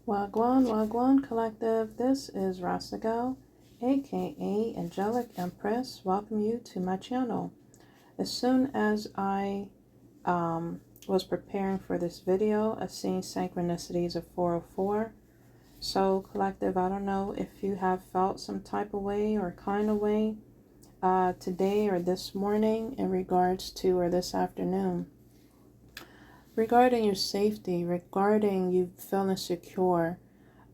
Wagwan, Wagwan Collective. This is Rasta Gal, aka Angelic Empress. Welcome you to my channel. As soon as I was preparing for this video, I seen synchronicities of 404. So, Collective, I don't know if you have felt some type of way or kind of way today or this morning in regards to, or this afternoon, regarding your safety, regarding you feeling secure.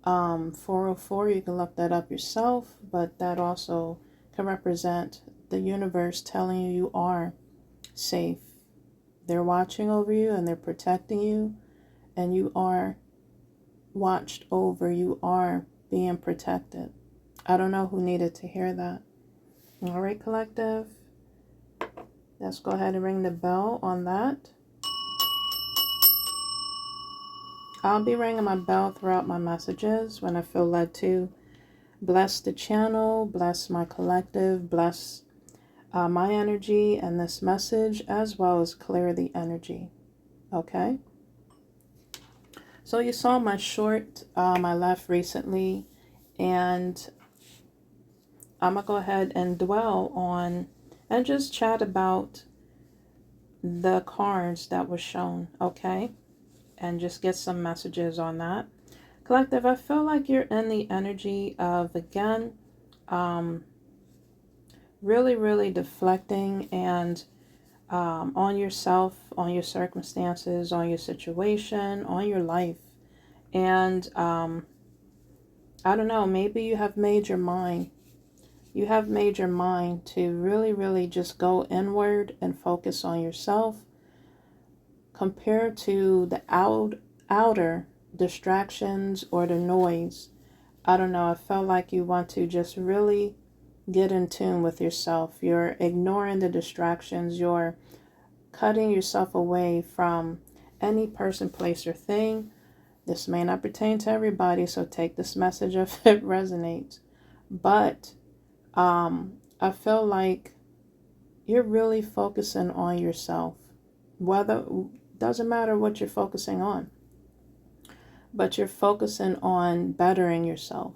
404, you can look that up yourself, but that also can represent the universe telling you you are safe. They're watching over you and they're protecting you, and you are watched over. You are being protected. I don't know who needed to hear that. All right, Collective. Let's go ahead and ring the bell on that. I'll be ringing my bell throughout my messages when I feel led to. Bless the channel, bless my collective, bless my energy and this message, as well as clear the energy. Okay? So you saw my short I left recently, and I'm going to go ahead and dwell on and just chat about the cards that were shown, okay? And just get some messages on that. Collective, I feel like you're in the energy of, again, really deflecting and on yourself, on your circumstances, on your situation, on your life. And I don't know, maybe you have made your mind. You have made your mind to really just go inward and focus on yourself, compared to the outer distractions or the noise. I don't know, I felt like you want to just really get in tune with yourself. You're ignoring the distractions. You're cutting yourself away from any person, place, or thing. This may not pertain to everybody, so take this message if it resonates. But I feel like you're really focusing on yourself. Doesn't matter what you're focusing on, but you're focusing on bettering yourself,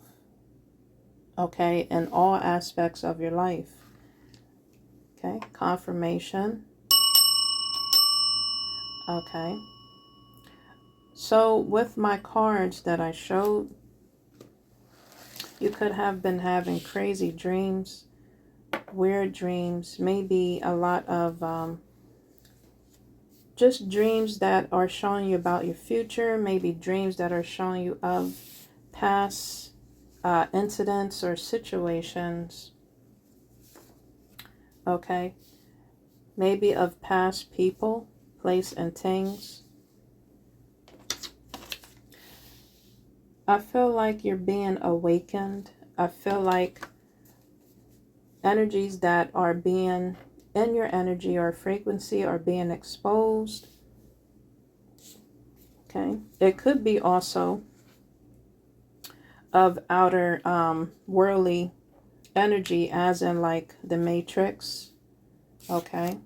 okay, in all aspects of your life. Okay, confirmation. Okay, so with my cards that I showed, you could have been having crazy dreams, weird dreams, maybe a lot of just dreams that are showing you about your future, maybe dreams that are showing you of past incidents or situations, okay? Maybe of past people, place, and things. I feel like you're being awakened. I feel like energies that are being in your energy or frequency are being exposed. Okay, it could be also of outer worldly energy, as in like the Matrix. Okay,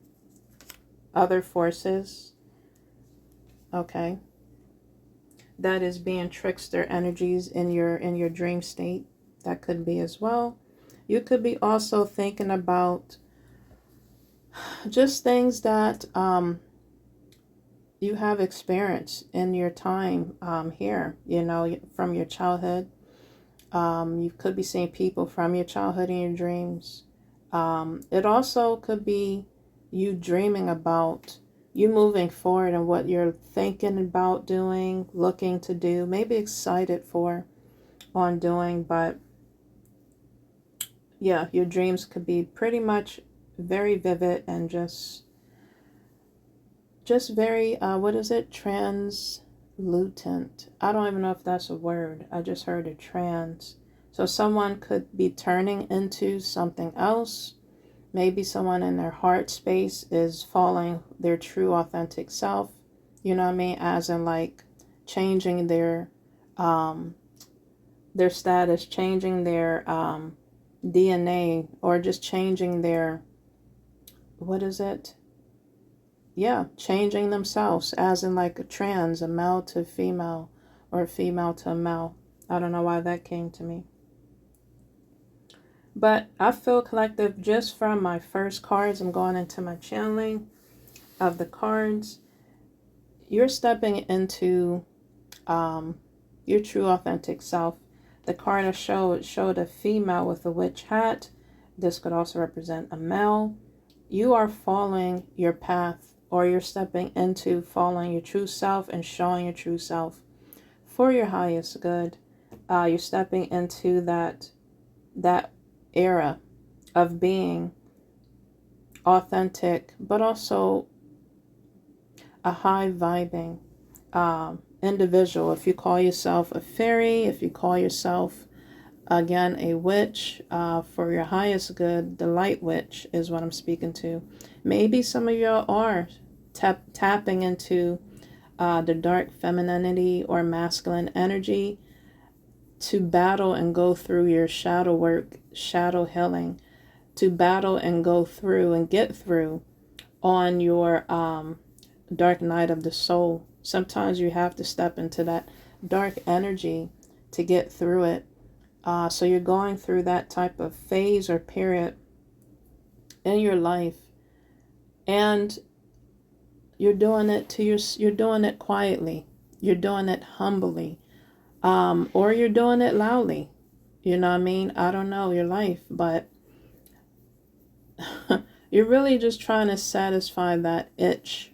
other forces. Okay, that is being trickster energies in your dream state. That could be as well. You could be also thinking about just things that you have experienced in your time here, you know, from your childhood. You could be seeing people from your childhood in your dreams. It also could be you dreaming about you moving forward and what you're thinking about doing, looking to do, maybe excited for on doing. But yeah, your dreams could be pretty much very vivid and just very, what is it? Translucent. I don't even know if that's a word. I just heard it, trans. So someone could be turning into something else. Maybe someone in their heart space is following their true authentic self. You know what I mean? As in like changing their status, changing their DNA, or just changing their, what is it? Yeah, changing themselves, as in like a trans, a male to female, or female to a male. I don't know why that came to me. But I feel, collective, just from my first cards, I'm going into my channeling of the cards. You're stepping into your true authentic self. The card I showed a female with a witch hat. This could also represent a male. You are following your path, or you're stepping into following your true self and showing your true self for your highest good. You're stepping into that era of being authentic, but also a high vibing individual. If you call yourself a fairy, if you call yourself, again, a witch, for your highest good, the light witch is what I'm speaking to. Maybe some of you are tapping into the dark femininity or masculine energy to battle and go through your shadow work, shadow healing, to battle and go through and get through on your dark night of the soul. Sometimes you have to step into that dark energy to get through it. So you're going through that type of phase or period in your life, and you're doing it you're doing it quietly, you're doing it humbly, or you're doing it loudly. You know what I mean? I don't know your life, but you're really just trying to satisfy that itch,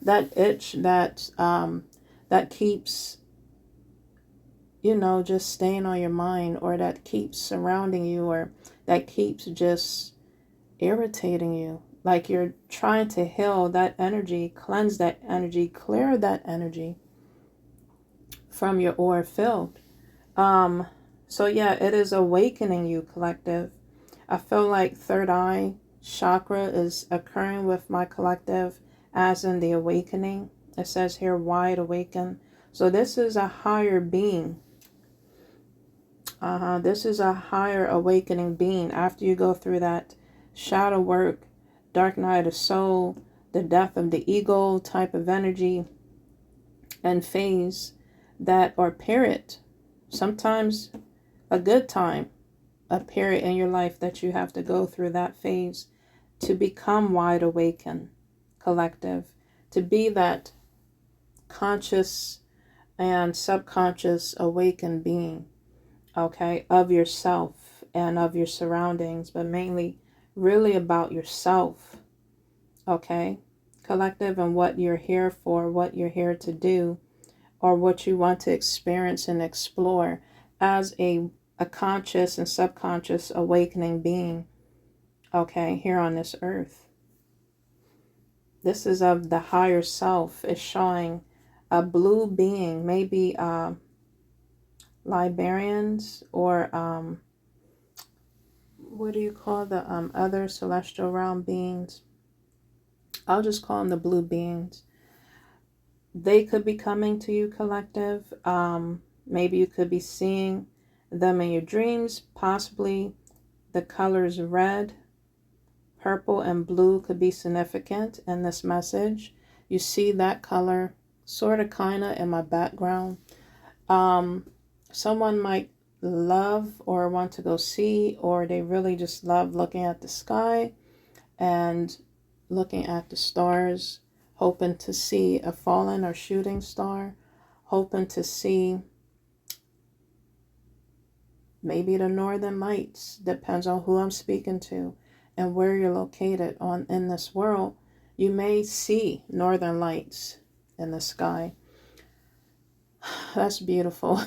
that itch that keeps, just staying on your mind, or that keeps surrounding you, or that keeps just irritating you. Like you're trying to heal that energy, cleanse that energy, clear that energy from your aura field. So yeah, it is awakening you, collective. I feel like third eye chakra is occurring with my collective, as in the awakening. It says here, wide awaken. So this is a higher being. This is a higher awakening being. After you go through that shadow work, dark night of soul, the death of the ego type of energy and phase, that, or period, sometimes a good time, a period in your life that you have to go through that phase to become wide awaken, collective, to be that conscious and subconscious awakened being, okay, of yourself and of your surroundings, but mainly really about yourself, okay, collective, and what you're here for, what you're here to do, or what you want to experience and explore as a conscious and subconscious awakening being, okay, here on this earth. This is of the higher self. Is showing a blue being, maybe Liberians, or what do you call the other celestial realm beings? I'll just call them the blue beings. They could be coming to you, collective. Maybe you could be seeing them in your dreams. Possibly the colors red, purple, and blue could be significant in this message. You see that color sort of kind of in my background. Someone might love or want to go see, or they really just love looking at the sky and looking at the stars, hoping to see a falling or shooting star, hoping to see maybe the northern lights. Depends on who I'm speaking to and where you're located on in this world. You may see northern lights in the sky. That's beautiful.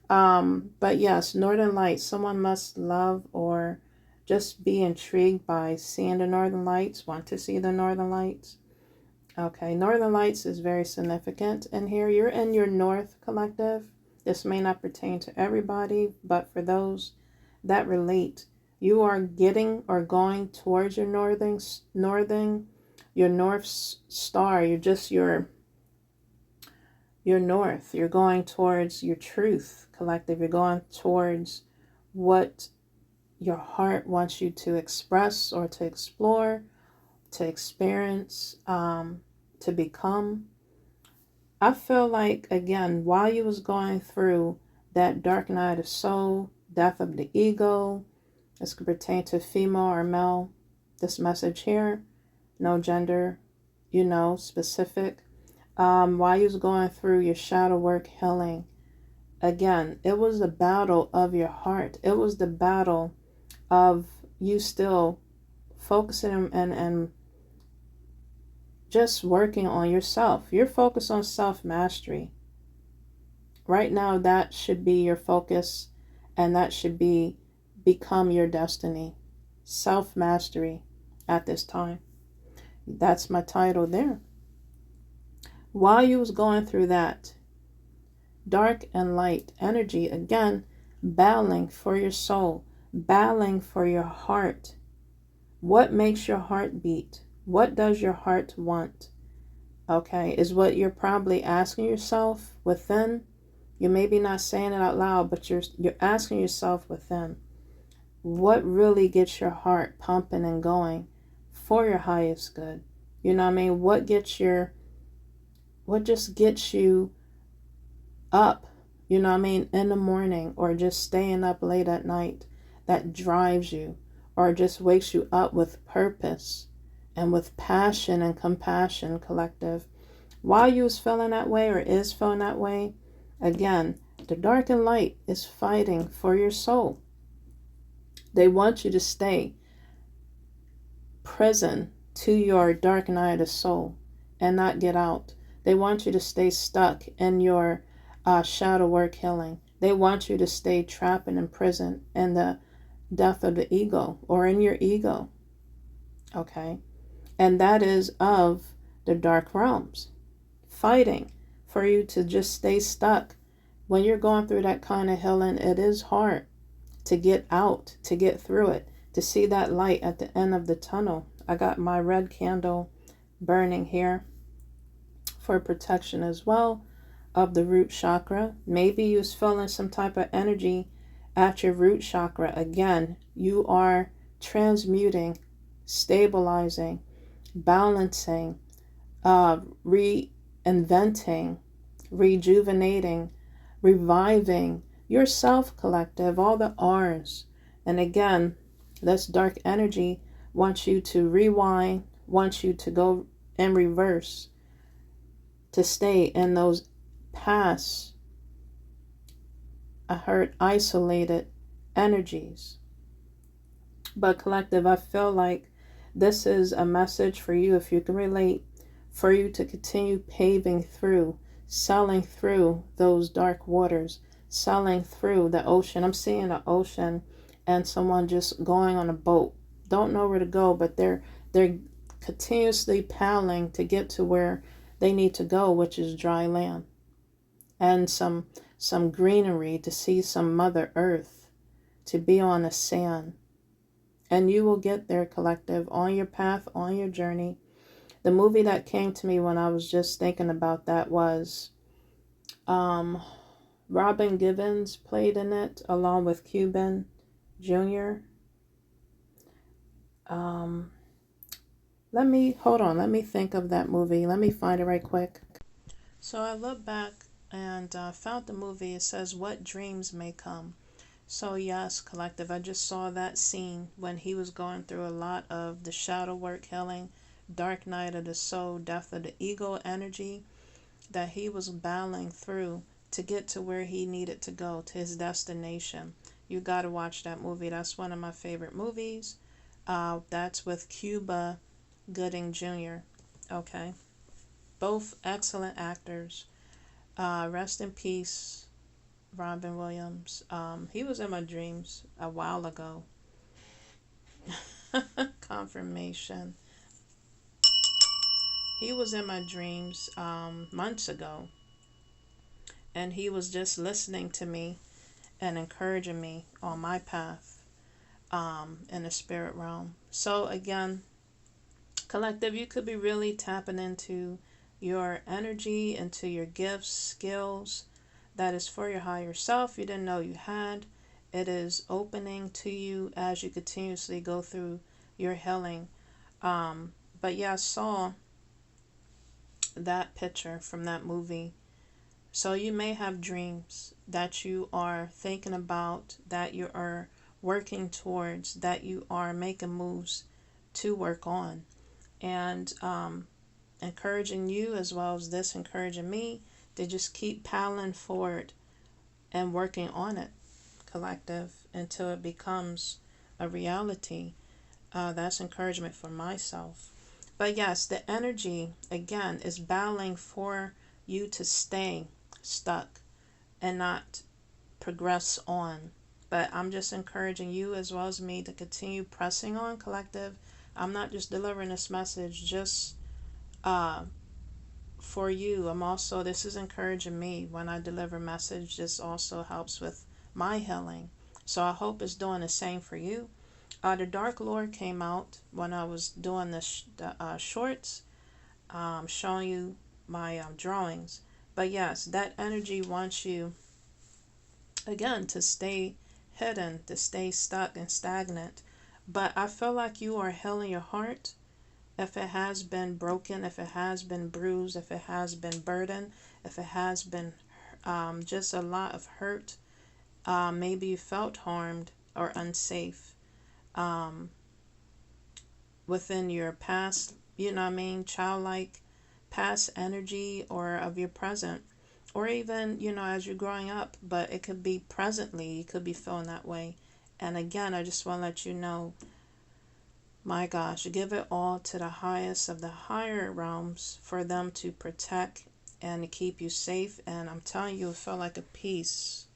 But yes, northern lights. Someone must love or just be intrigued by seeing the northern lights, want to see the northern lights. Okay, northern lights is very significant. And here you're in your north, collective. This may not pertain to everybody, but for those that relate, you are getting or going towards your your north star. You're just your north. You're going towards your truth, collective. You're going towards what your heart wants you to express or to explore, to experience, to become. I feel like, again, while you was going through that dark night of soul, death of the ego, this could pertain to female or male, this message here, no gender, specific. While you was going through your shadow work healing, again, it was the battle of your heart. It was the battle of you still focusing and just working on yourself. You're focused on self-mastery. Right now, that should be your focus, and that should become your destiny. Self-mastery at this time. That's my title there. While you was going through that, dark and light energy, again, battling for your soul, battling for your heart. What makes your heart beat? What does your heart want? Okay, is what you're probably asking yourself within. You're maybe not saying it out loud, but you're asking yourself within. What really gets your heart pumping and going for your highest good? You know what I mean? What just gets you up, in the morning, or just staying up late at night, that drives you, or just wakes you up with purpose and with passion and compassion, collective. While you was feeling that way, or is feeling that way, again, the dark and light is fighting for your soul. They want you to stay prison to your dark night of soul and not get out. They want you to stay stuck in your shadow work healing. They want you to stay trapped and imprisoned in the death of the ego, or in your ego. Okay? And that is of the dark realms, fighting for you to just stay stuck. When you're going through that kind of healing, it is hard to get out, to get through it, to see that light at the end of the tunnel. I got my red candle burning here for protection as well of the root chakra. Maybe you're feeling some type of energy at your root chakra. Again, you are transmuting, stabilizing, balancing, reinventing, rejuvenating, reviving yourself, collective, all the R's. And again, this dark energy wants you to rewind, wants you to go in reverse, to stay in those past, isolated energies. But collective, I feel like this is a message for you, if you can relate, for you to continue paving through, sailing through those dark waters, sailing through the ocean. I'm seeing the ocean and someone just going on a boat. Don't know where to go, but they're continuously paddling to get to where they need to go, which is dry land. And some greenery, to see some Mother Earth, to be on the sand. And you will get there, collective, on your path, on your journey. The movie that came to me when I was just thinking about that was Robin Givens played in it along with Cuban Jr. Let me think of that movie. Let me find it right quick. So I looked back and found the movie. It says, "What Dreams May Come." So yes, collective, I just saw that scene when he was going through a lot of the shadow work healing, dark night of the soul, death of the ego energy that he was battling through to get to where he needed to go, to his destination. You got to watch that movie. That's one of my favorite movies. That's with Cuba Gooding Jr. Okay. Both excellent actors. Rest in peace, Robin Williams. He was in my dreams a while ago. Confirmation. He was in my dreams months ago. And he was just listening to me and encouraging me on my path in the spirit realm. So again, collective, you could be really tapping into your energy, into your gifts, skills that is for your higher self you didn't know you had. It is opening to you as you continuously go through your healing. But yeah, I saw that picture from that movie. So you may have dreams that you are thinking about, that you are working towards, that you are making moves to work on. And encouraging you, as well as this encouraging me, to just keep paddling forward and working on it, collective, until it becomes a reality. That's encouragement for myself. But yes, the energy, again, is battling for you to stay stuck and not progress on. But I'm just encouraging you, as well as me, to continue pressing on, collective. I'm not just delivering this message just uh, for you. I'm also, this is encouraging me. When I deliver message, this also helps with my healing. So I hope it's doing the same for you. The Dark Lord came out when I was doing the shorts, showing you my drawings. But yes, that energy wants you, again, to stay hidden, to stay stuck and stagnant. But I feel like you are healing your heart. If it has been broken, if it has been bruised, if it has been burdened, if it has been just a lot of hurt, maybe you felt harmed or unsafe within your past, childlike past energy, or of your present, or even, as you're growing up, but it could be presently, you could be feeling that way. And again, I just want to let you know, my gosh, give it all to the highest of the higher realms for them to protect and to keep you safe. And I'm telling you, it felt like a peace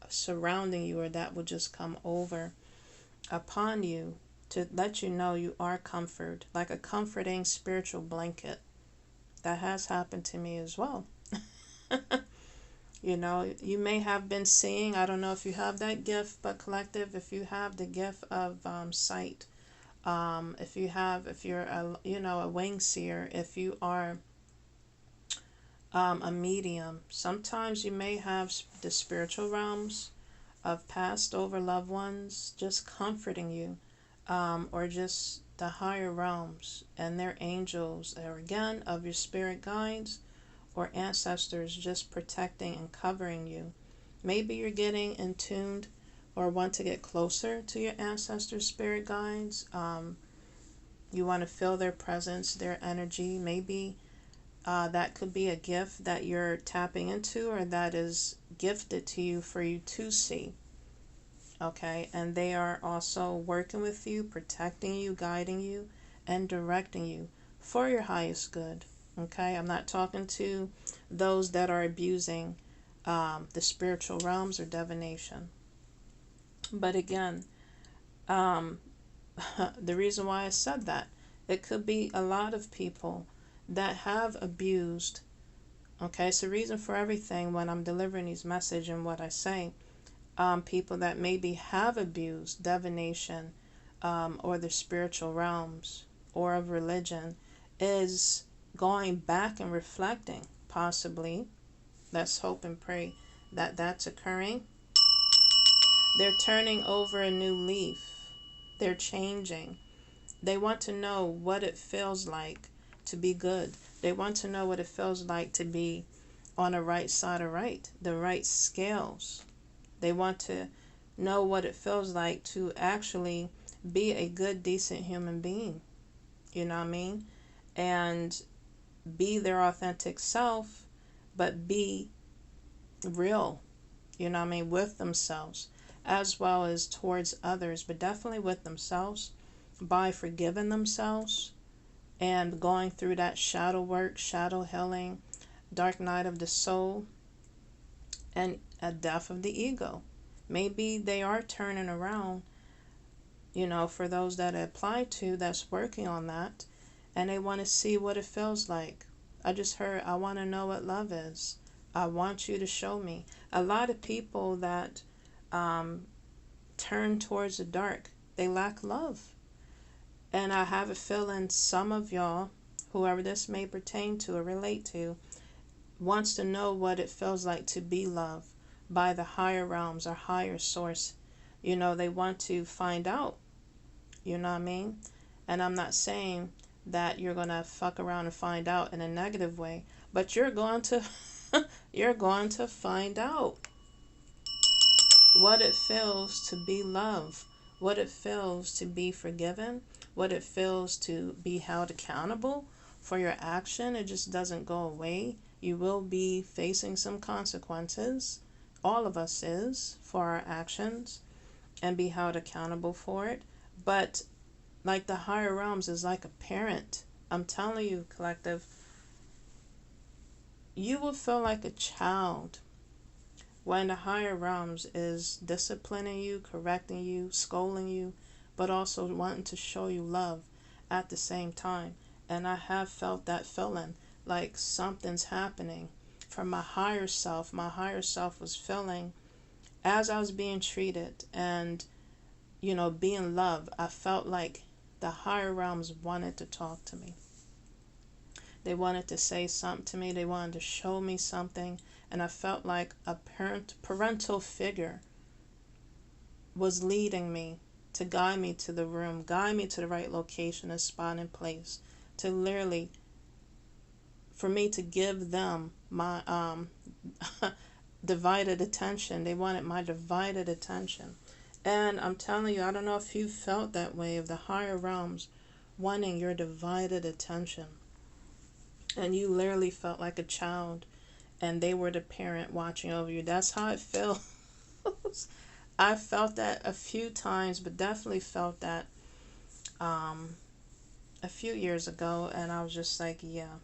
surrounding you, or that would just come over upon you to let you know you are comforted, like a comforting spiritual blanket. That has happened to me as well. You may have been seeing, I don't know if you have that gift, but collective, if you have the gift of sight, if you're a wing seer, if you are a medium, sometimes you may have the spiritual realms of past over loved ones just comforting you, or just the higher realms and their angels, or again, of your spirit guides or ancestors, just protecting and covering you. Maybe you're getting in tuned or want to get closer to your ancestors' spirit guides. You want to feel their presence, their energy. Maybe that could be a gift that you're tapping into, or that is gifted to you for you to see. Okay, and they are also working with you, protecting you, guiding you, and directing you for your highest good. Okay, I'm not talking to those that are abusing the spiritual realms or divination. But again, the reason why I said that, it could be a lot of people that have abused. Okay, it's the reason for everything when I'm delivering these messages and what I say. People that maybe have abused divination, or the spiritual realms, or of religion, is going back and reflecting, possibly. Let's hope and pray that that's occurring. They're turning over a new leaf. They're changing. They want to know what it feels like to be good. They want to know what it feels like to be on the right side of right, the right scales. They want to know what it feels like to actually be a good, decent human being. You know what I mean? And be their authentic self, but be real, with themselves, as well as towards others, but definitely with themselves, by forgiving themselves and going through that shadow work, shadow healing, dark night of the soul, and a death of the ego. Maybe they are turning around, for those that apply to, that's working on that, and they want to see what it feels like. I just heard, I want to know what love is. I want you to show me. A lot of people that turn towards the dark, they lack love. And I have a feeling some of y'all, whoever this may pertain to or relate to, wants to know what it feels like to be loved by the higher realms or higher source. They want to find out. You know what I mean? And I'm not saying that you're going to fuck around and find out in a negative way, but you're going to you're going to find out what it feels to be loved, what it feels to be forgiven, what it feels to be held accountable for your action. It just doesn't go away. You will be facing some consequences. All of us is for our actions and be held accountable for it. But like the higher realms is like a parent. I'm telling you, collective, you will feel like a child when the higher realms is disciplining you, correcting you, scolding you, but also wanting to show you love at the same time. And I have felt that feeling like something's happening from my higher self. My higher self was feeling as I was being treated and, being loved. I felt like the higher realms wanted to talk to me. They wanted to say something to me. They wanted to show me something. And I felt like a parental figure was leading me to guide me to the room, guide me to the right location and spot and place, to literally, for me to give them my divided attention. They wanted my divided attention. And I'm telling you, I don't know if you felt that way, of the higher realms wanting your divided attention. And you literally felt like a child and they were the parent watching over you. That's how it feels. I felt that a few times, but definitely felt that a few years ago, and I was just like, yeah.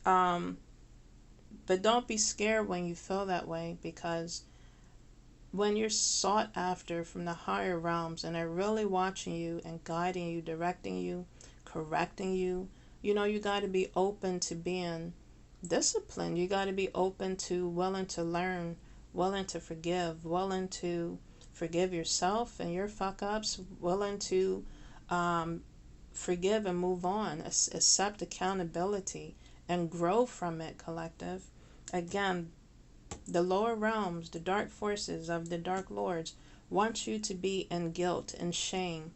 But don't be scared when you feel that way, because when you're sought after from the higher realms and they're really watching you and guiding you, directing you, correcting you, you got to be open to being disciplined. You got to be open to willing to learn, willing to forgive, willing to forgive yourself and your fuck ups, willing to forgive and move on, accept accountability and grow from it, collective. Again, the lower realms, the dark forces of the dark lords want you to be in guilt and shame,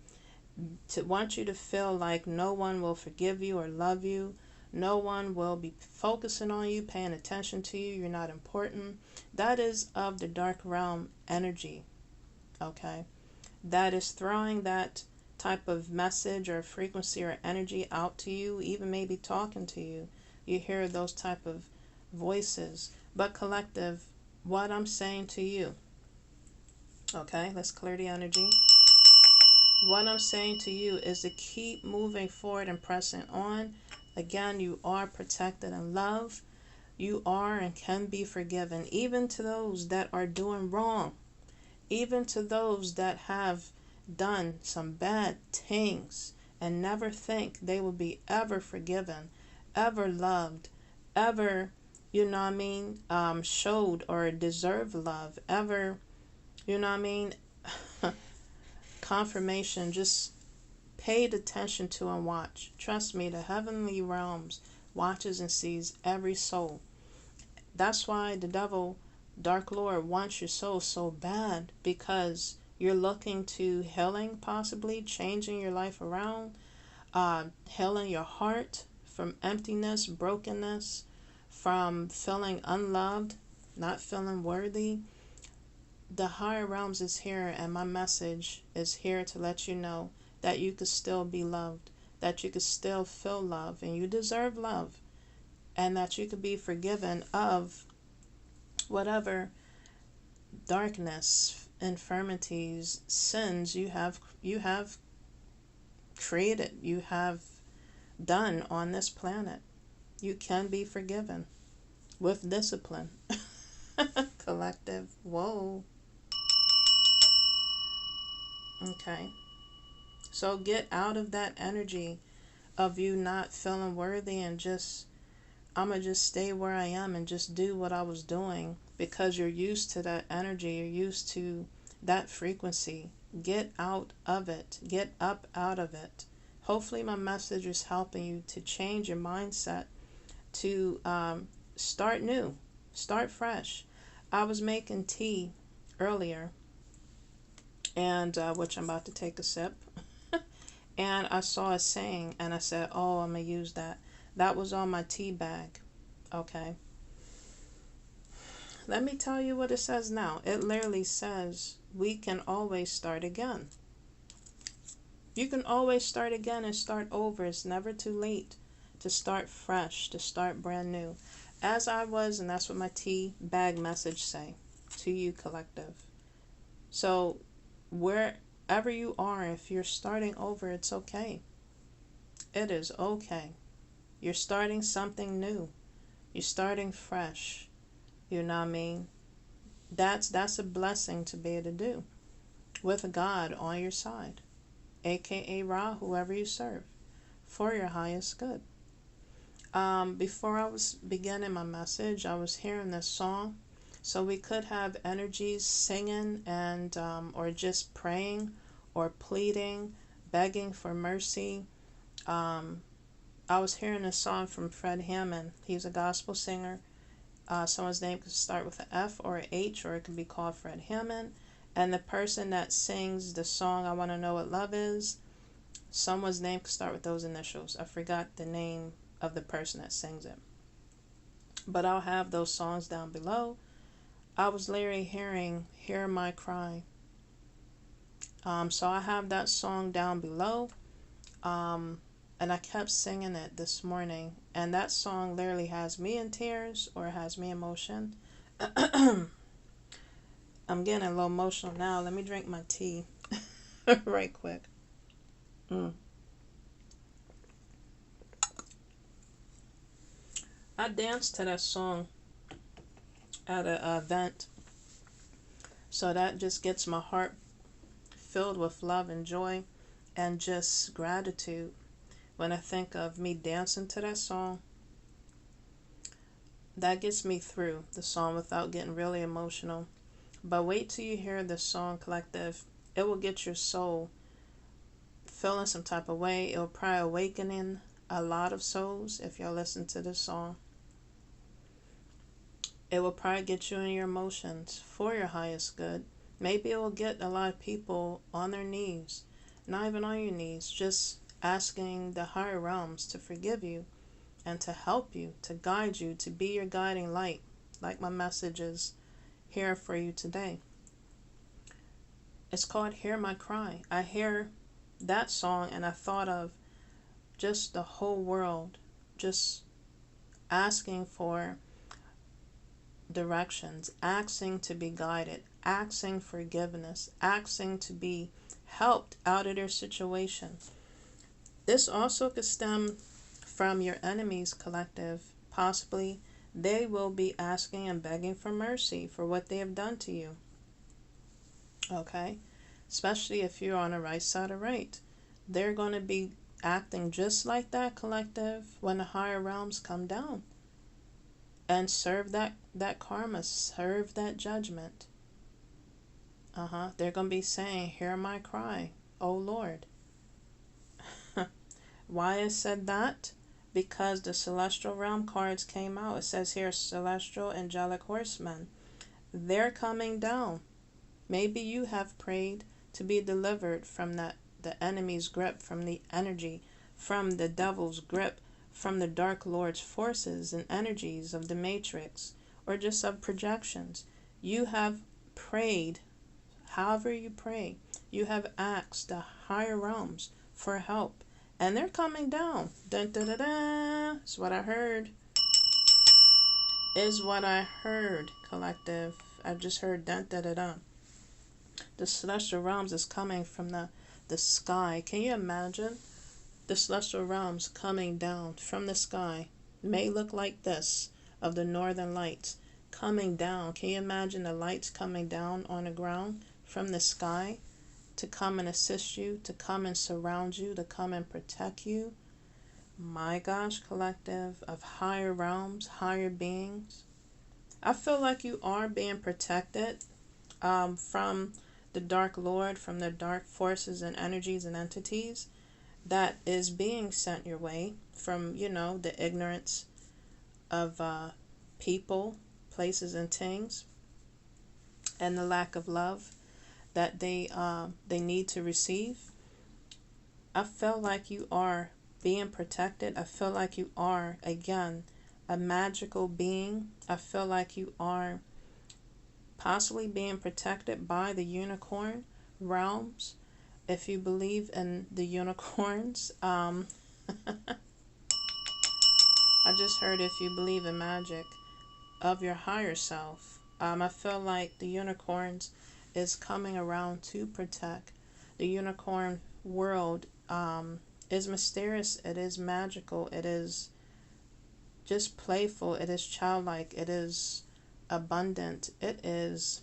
to want you to feel like no one will forgive you or love you. No one will be focusing on you, paying attention to you. You're not important. That is of the dark realm energy, okay? That is throwing that type of message or frequency or energy out to you, even maybe talking to you. You hear those type of voices. But collective, what I'm saying to you, okay, let's clear the energy. What I'm saying to you is to keep moving forward and pressing on. Again, you are protected and loved. You are and can be forgiven, even to those that are doing wrong, even to those that have done some bad things and never think they will be ever forgiven, ever loved, ever, showed or deserve love, ever, confirmation. Just paid attention to and watch. Trust me, the heavenly realms watches and sees every soul. That's why the devil, Dark Lord, wants your soul so bad, because you're looking to healing, possibly changing your life around, healing your heart from emptiness, brokenness, from feeling unloved, not feeling worthy. The higher realms is here, and my message is here to let you know that you could still be loved, that you could still feel love, and you deserve love, and that you could be forgiven of whatever darkness, infirmities, sins you have created, you have done on this planet. You can be forgiven with discipline. Collective. Whoa. Okay. So get out of that energy of you not feeling worthy and just, I'm going to just stay where I am and just do what I was doing because you're used to that energy. You're used to that frequency. Get out of it. Get up out of it. Hopefully my message is helping you to change your mindset, to start new, start fresh. I was making tea earlier, and which I'm about to take a sip. and I saw a saying, and I said, oh, I'm going to use that. That was on my tea bag. Okay. Let me tell you what it says now. It literally says we can always start again. You can always start again and start over. It's never too late to start fresh, to start brand new. As I was, and that's what my tea bag message say to you, collective. So wherever you are, if you're starting over, it's okay. It is okay. You're starting something new. You're starting fresh. You know what I mean? That's a blessing to be able to do with God on your side, aka Ra, whoever you serve, for your highest good. Before I was beginning my message, I was hearing this song. So we could have energies singing and or just praying or pleading, begging for mercy. I was hearing a song from Fred Hammond. He's a gospel singer. Someone's name could start with an F or an H, or it could be called Fred Hammond. And the person that sings the song, I Want to Know What Love Is, someone's name could start with those initials. I forgot the name of the person that sings it. But I'll have those songs down below. I was literally hearing Hear My Cry. So I have that song down below. And I kept singing it this morning. And that song literally has me in tears or has me in motion. I'm getting a little emotional now. Let me drink my tea right quick. I danced to that song at an event. So that just gets my heart filled with love and joy and just gratitude. When I think of me dancing to that song, that gets me through the song without getting really emotional. But wait till you hear the song, collective. It will get your soul feeling some type of way. It will probably awaken a lot of souls if y'all listen to this song. It will probably get you in your emotions for your highest good. Maybe it will get a lot of people on their knees. Not even on your knees, just asking the higher realms to forgive you and to help you, to guide you, to be your guiding light, like my message is here for you today. It's called Hear My Cry. I hear that song and I thought of just the whole world just asking for directions, asking to be guided, asking forgiveness, asking to be helped out of their situation. This also could stem from your enemies, collective. Possibly they will be asking and begging for mercy for what they have done to you. Okay? Especially if you're on the right side of right. They're going to be acting just like that, collective, when the higher realms come down. And serve that karma, serve that judgment. They're going to be saying, hear my cry, O Lord. Why I said that? Because the celestial realm cards came out. It says here, celestial angelic horsemen. They're coming down. Maybe you have prayed to be delivered from the enemy's grip, from the energy, from the devil's grip, from the Dark Lord's forces and energies of the Matrix, or just of projections. You have prayed, however you pray, you have asked the higher realms for help. And they're coming down. Dun, dun, dun, dun. Is what I heard. Is what I heard, collective. I just heard dun, dun, dun, dun. The celestial realms is coming from the sky. Can you imagine the celestial realms coming down from the sky? May look like this, of the northern lights coming down. Can you imagine the lights coming down on the ground from the sky? To come and assist you, to come and surround you, to come and protect you. My gosh, collective of higher realms, higher beings. I feel like you are being protected from the Dark Lord, from the dark forces and energies and entities that is being sent your way from, the ignorance of people, places, and things, and the lack of love that they need to receive. I feel like you are being protected. I feel like you are, again, a magical being. I feel like you are possibly being protected by the unicorn realms. If you believe in the unicorns, I just heard if you believe in magic of your higher self. I feel like the unicorns is coming around to protect. The unicorn world is mysterious. It is magical. It is just playful. It is childlike. It is abundant. It is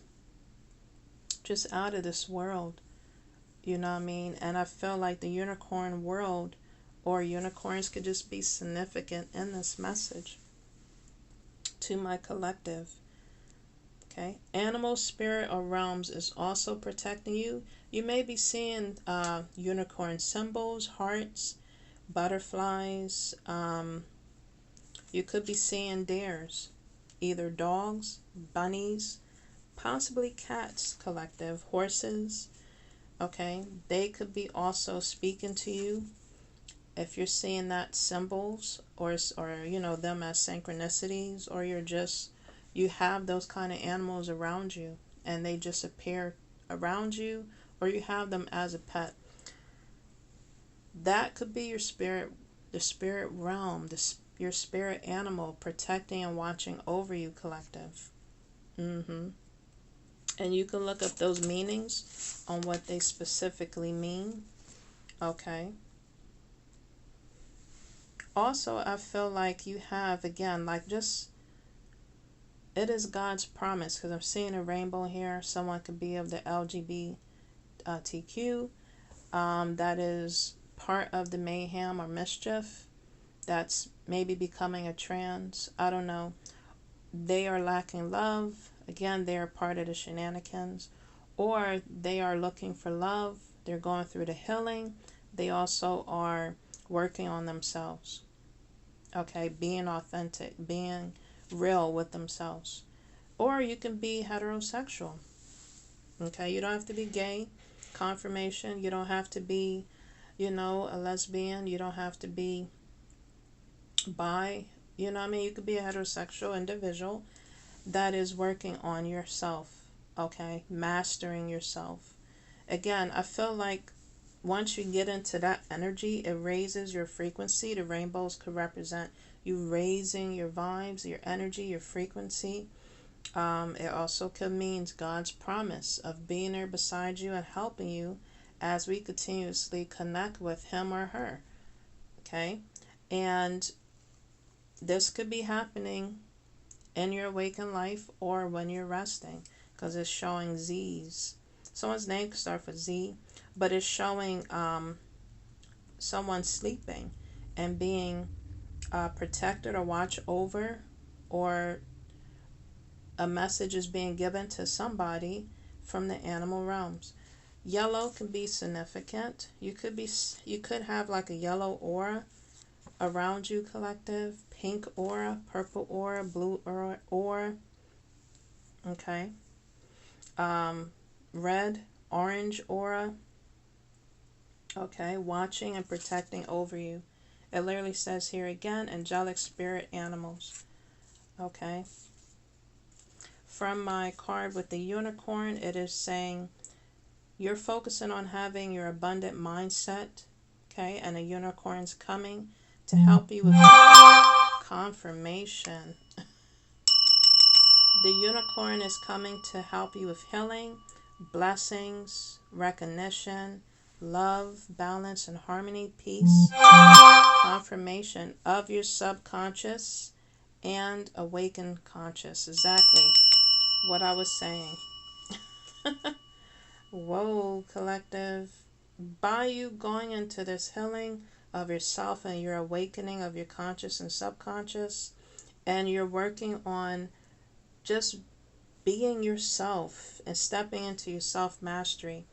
just out of this world. You know what I mean? And I feel like the unicorn world or unicorns could just be significant in this message to my collective. Okay, animal, spirit, or realms is also protecting you. You may be seeing unicorn symbols, hearts, butterflies. You could be seeing dares, either dogs, bunnies, possibly cats, collective, horses. Okay, they could be also speaking to you. If you're seeing that symbols or you know them as synchronicities, or you have those kind of animals around you and they just appear around you, or you have them as a pet, that could be your spirit, the spirit realm, your spirit animal protecting and watching over you, collective. And you can look up those meanings on what they specifically mean. Okay. Also, I feel like you have, again, like just, it is God's promise, because I'm seeing a rainbow here. Someone could be of the LGBTQ. That is part of the mayhem or mischief. That's maybe becoming a trans. I don't know. They are lacking love. Again, they are part of the shenanigans. Or they are looking for love. They're going through the healing. They also are working on themselves. Okay, being authentic, being real with themselves. Or you can be heterosexual. Okay, you don't have to be gay. Confirmation. You don't have to be, a lesbian. You don't have to be bi. You know what I mean? You could be a heterosexual individual that is working on yourself. Okay, mastering yourself. Again, I feel like once you get into that energy, it raises your frequency. The rainbows could represent you raising your vibes, your energy, your frequency. It also could mean God's promise of being there beside you and helping you as we continuously connect with him or her. Okay? And this could be happening in your waking life or when you're resting, because it's showing Z's. Someone's name could start with Z, but it's showing someone sleeping and being protected or watched over, or a message is being given to somebody from the animal realms. Yellow can be significant. You could have like a yellow aura around you, collective. Pink aura, purple aura, blue aura. Okay. Red, orange aura. Okay, watching and protecting over you. It literally says here again, angelic spirit animals. Okay. From my card with the unicorn, it is saying you're focusing on having your abundant mindset. Okay, and a unicorn's coming to help you with confirmation. The unicorn is coming to help you with healing, blessings, recognition, love, balance, and harmony, peace, confirmation of your subconscious, and awakened conscious. Exactly what I was saying. Whoa, collective. By you going into this healing of yourself and your awakening of your conscious and subconscious, and you're working on just being yourself and stepping into your self-mastery,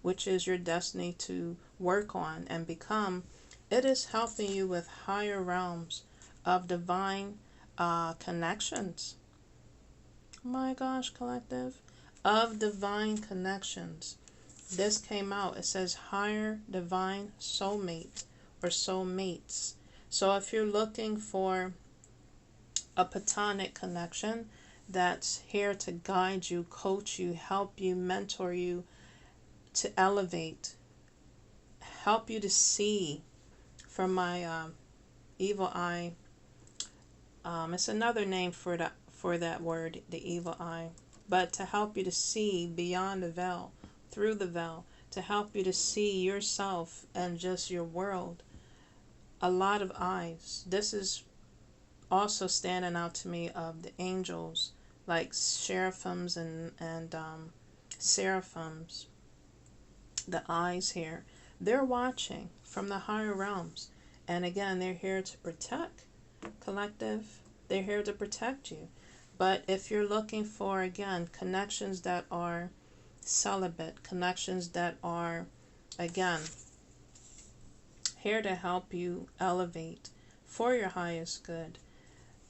which is your destiny to work on and become, it is helping you with higher realms of divine connections. Oh my gosh, collective. Of divine connections. this came out. It says higher divine soulmate or soulmates. So if you're looking for a platonic connection that's here to guide you, coach you, help you, mentor you, to elevate, help you to see from my evil eye. It's another name for that word, the evil eye. But to help you to see beyond the veil, through the veil, to help you to see yourself and just your world. A lot of eyes. This is also standing out to me of the angels, like seraphims and seraphims. The eyes here, they're watching from the higher realms, and again, they're here to protect, collective. They're here to protect you. But if you're looking for, again, connections that are celibate, connections that are, again, here to help you elevate for your highest good,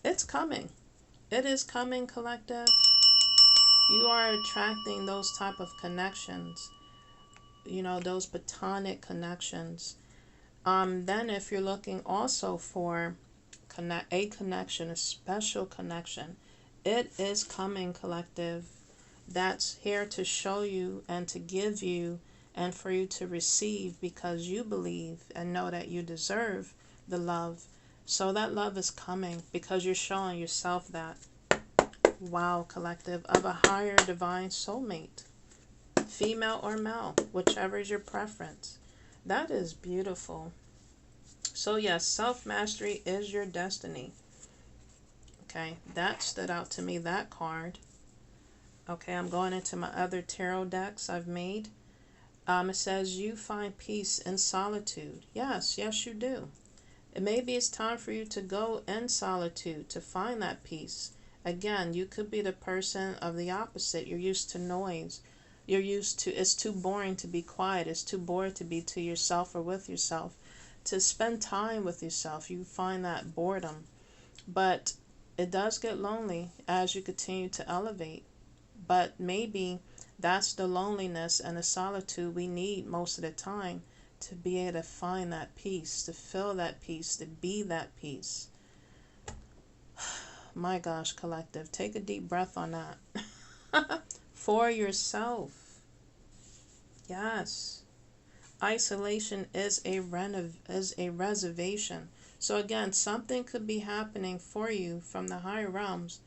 it's coming. It is coming, collective. You are attracting those type of connections, you know, those platonic connections. Then if you're looking also for a connection, a special connection, it is coming, collective. That's here to show you and to give you and for you to receive, because you believe and know that you deserve the love. So that love is coming because you're showing yourself that. Wow, collective, of a higher divine soulmate, female or male, whichever is your preference. That is beautiful. So yes, self-mastery is your destiny. Okay, that stood out to me, that card. Okay, I'm going into my other tarot decks I've made. It says you find peace in solitude. Yes, yes you do. Maybe it's time for you to go in solitude to find that peace. Again, you could be the person of the opposite. You're used to noise. You're used to, it's too boring to be quiet. It's too bored to be to yourself or with yourself. To spend time with yourself, you find that boredom. But it does get lonely as you continue to elevate. But maybe that's the loneliness and the solitude we need most of the time, to be able to find that peace, to feel that peace, to be that peace. My gosh, collective, take a deep breath on that. For yourself. Yes. Isolation is a reservation. So again, something could be happening for you from the higher realms,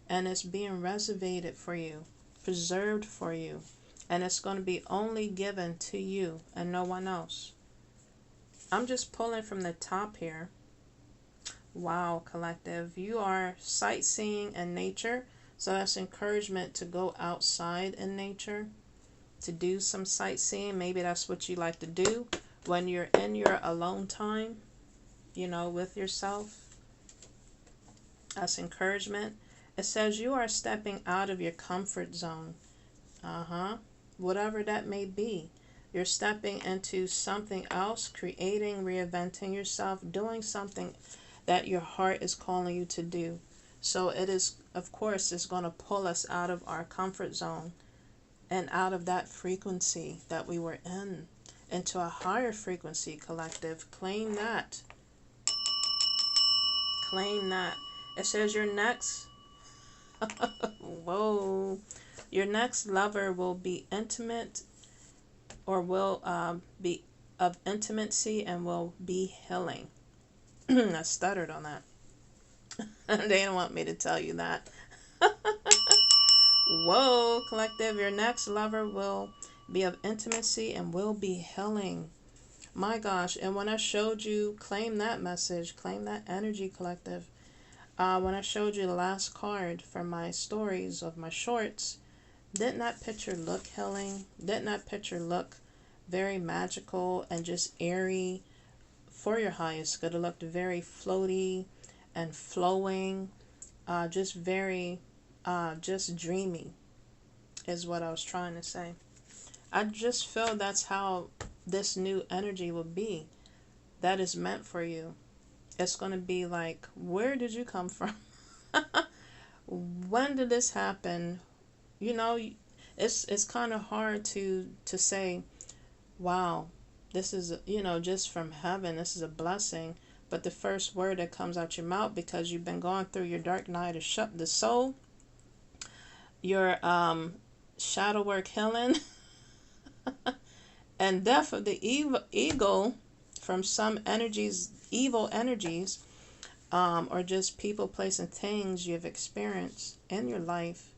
and it's being reserved for you, preserved for you, and it's going to be only given to you and no one else. I'm just pulling from the top here. Wow, collective, you are sightseeing in nature, so that's encouragement to go outside in nature, to do some sightseeing. Maybe that's what you like to do when you're in your alone time, you know, with yourself. That's encouragement. It says you are stepping out of your comfort zone. Whatever that may be. You're stepping into something else, creating, reinventing yourself, doing something that your heart is calling you to do. So it is, of course, it's going to pull us out of our comfort zone and out of that frequency that we were in, into a higher frequency, collective. Claim that. Claim that. It says your next, whoa, your next lover will be intimate, or will be of intimacy, and will be healing. I stuttered on that. They didn't want me to tell you that. Whoa, collective, your next lover will be of intimacy and will be healing. My gosh, and when I showed you, claim that message, claim that energy, collective. When I showed you the last card from my stories of my shorts, didn't that picture look healing? Didn't that picture look very magical and just airy for your highest good? It looked very floaty and flowing, just very, just dreamy is what I was trying to say. I just feel that's how this new energy will be. That is meant for you. It's going to be like, where did you come from? When did this happen? You know, It's kind of hard to say, wow, this is, just from heaven, this is a blessing. But the first word that comes out your mouth, because you've been going through your dark night of the soul, your shadow work healing, and death of the ego from some energies, evil energies, or just people, place, and things you've experienced in your life.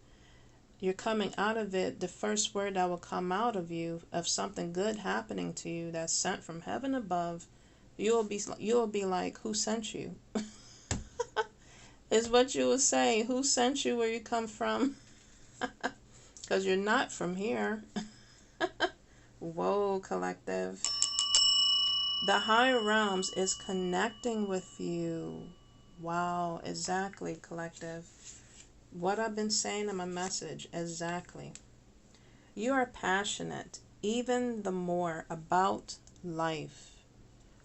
You're coming out of it. The first word that will come out of you, of something good happening to you that's sent from heaven above, you'll be like, who sent you? Is what you will say. Who sent you where you come from? Because you're not from here. Whoa, collective. The higher realms is connecting with you. Wow, exactly, collective. What I've been saying in my message, exactly. You are passionate, even the more, about life.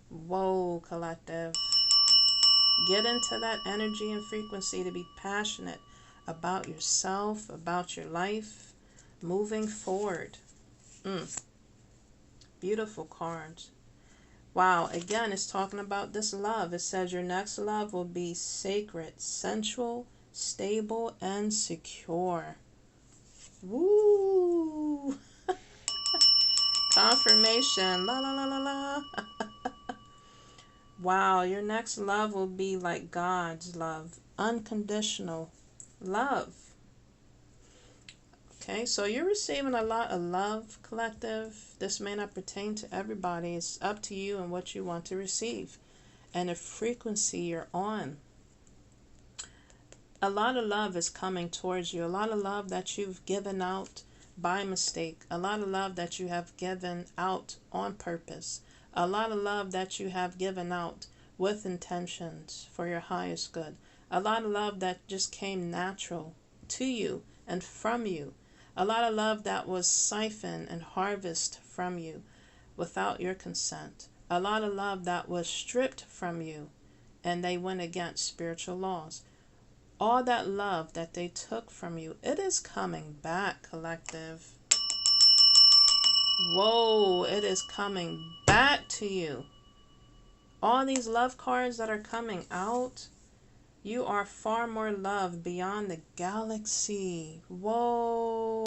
Whoa, collective. Get into that energy and frequency to be passionate about yourself, about your life, moving forward. Beautiful cards. Wow, again, it's talking about this love. It says your next love will be sacred, sensual, stable, and secure. Woo! Confirmation. La la la la la. Wow, your next love will be like God's love. Unconditional love. Okay, so you're receiving a lot of love, collective. This may not pertain to everybody. It's up to you and what you want to receive and the frequency you're on. A lot of love is coming towards you. A lot of love that you've given out by mistake. A lot of love that you have given out on purpose. A lot of love that you have given out with intentions for your highest good. A lot of love that just came natural to you and from you. A lot of love that was siphoned and harvested from you without your consent. A lot of love that was stripped from you and they went against spiritual laws. All that love that they took from you, it is coming back, collective. Whoa, it is coming back to you. All these love cards that are coming out, you are far more loved beyond the galaxy. Whoa,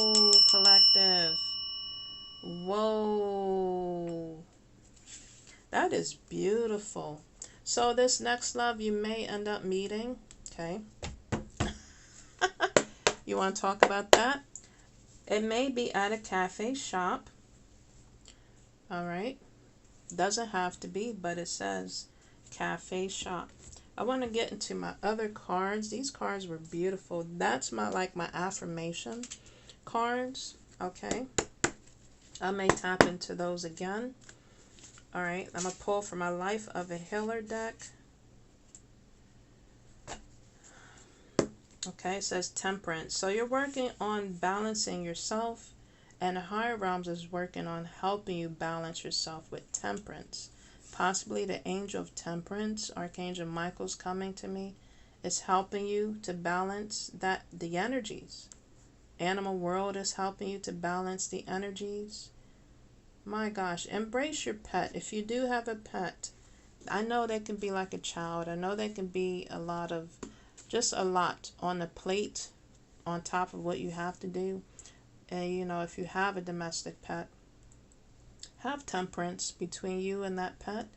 collective. Whoa. That is beautiful. So this next love you may end up meeting, okay? You want to talk about that? It may be at a cafe shop. All right. Doesn't have to be, but it says cafe shop. I want to get into my other cards. These cards were beautiful. That's my affirmation cards. Okay. I may tap into those again. All right. I'm going to pull for my Life of a Healer deck. Okay, it says temperance. So you're working on balancing yourself, and the higher realms is working on helping you balance yourself with temperance. Possibly the angel of temperance, Archangel Michael's coming to me. It's helping you to balance the energies. Animal world is helping you to balance the energies. My gosh, embrace your pet. If you do have a pet, I know they can be like a child. I know they can be just a lot on the plate on top of what you have to do. And if you have a domestic pet, have temperance between you and that pet.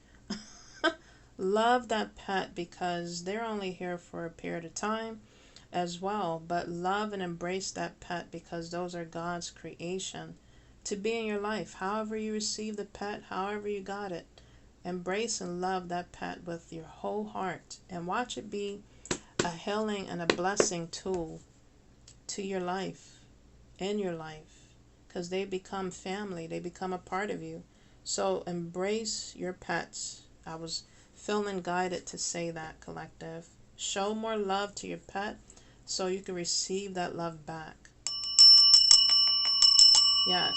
Love that pet because they're only here for a period of time as well. But love and embrace that pet because those are God's creation to be in your life. However you receive the pet, however you got it, embrace and love that pet with your whole heart and watch it be a healing and a blessing tool to your life, in your life, because they become family, they become a part of you. So embrace your pets. I was feeling guided to say that, collective. Show more love to your pet so you can receive that love back. Yes.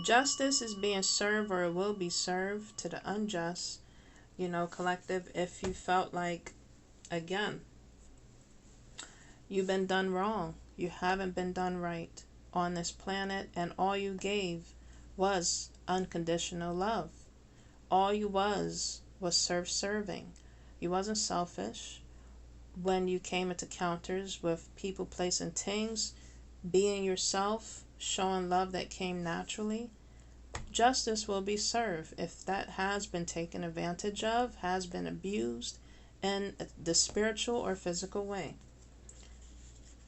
Justice is being served, or it will be served to the unjust. Collective, if you felt like, again, you've been done wrong, you haven't been done right, on this planet, and all you gave was unconditional love. All you was serving. You wasn't selfish. When you came into encounters with people, place, and things, being yourself, showing love that came naturally, justice will be served if that has been taken advantage of, has been abused in the spiritual or physical way.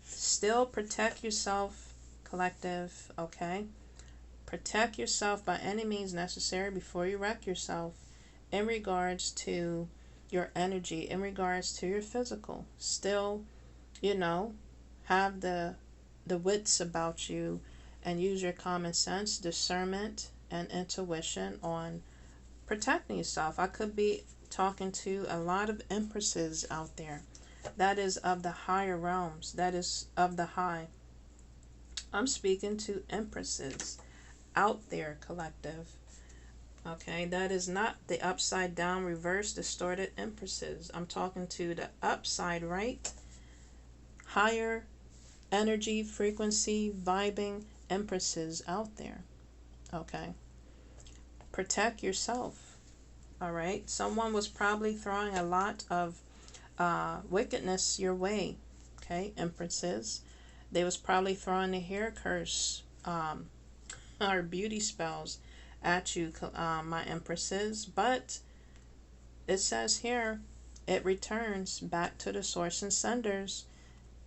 Still protect yourself, collective, okay? Protect yourself by any means necessary before you wreck yourself in regards to your energy, in regards to your physical. Still, have the wits about you and use your common sense, discernment, and intuition on protecting yourself. I could be talking to a lot of empresses out there. That is of the higher realms. That is of the high. I'm speaking to empresses out there, collective. Okay, that is not the upside down, reverse, distorted empresses. I'm talking to the upside right, higher energy, frequency, vibing empresses out there. Okay, protect yourself. All right, someone was probably throwing a lot of wickedness your way. Okay, empresses. They was probably throwing the hair curse or beauty spells at you, my empresses. But it says here, it returns back to the source and senders.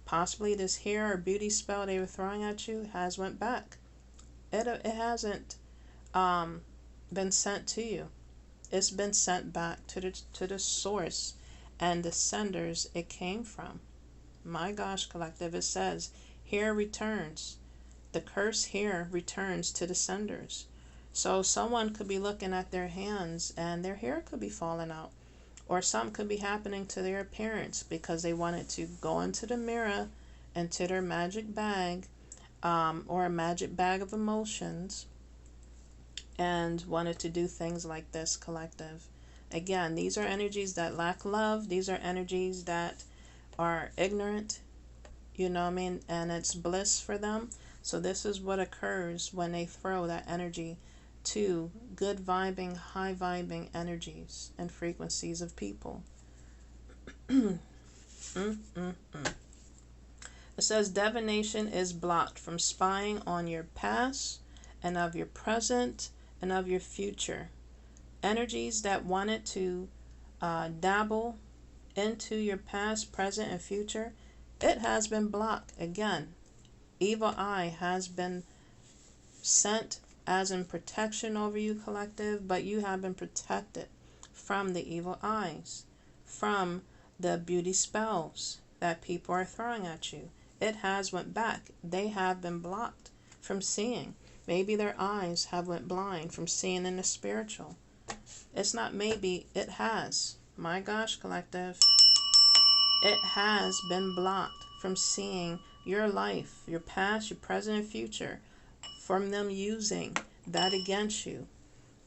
Possibly this hair or beauty spell they were throwing at you has went back. It hasn't been sent to you. It's been sent back to the source and the senders it came from. My gosh, collective, it says here returns. The curse here returns to the senders. So someone could be looking at their hands and their hair could be falling out. Or something could be happening to their appearance because they wanted to go into the mirror, into their magic bag, or a magic bag of emotions, and wanted to do things like this, collective. Again, these are energies that lack love. These are energies that are ignorant, and it's bliss for them. So this is what occurs when they throw that energy to good vibing, high vibing energies and frequencies of people. It says divination is blocked from spying on your past and of your present and of your future. Energies that wanted to dabble into your past, present, and future, it has been blocked. Again, evil eye has been sent as in protection over you, collective, but you have been protected from the evil eyes, from the beauty spells that people are throwing at you. It has went back. They have been blocked from seeing. Maybe their eyes have went blind from seeing in the spiritual. It's not maybe, it has. My gosh, collective. It has been blocked from seeing your life, your past, your present, and future, from them using that against you,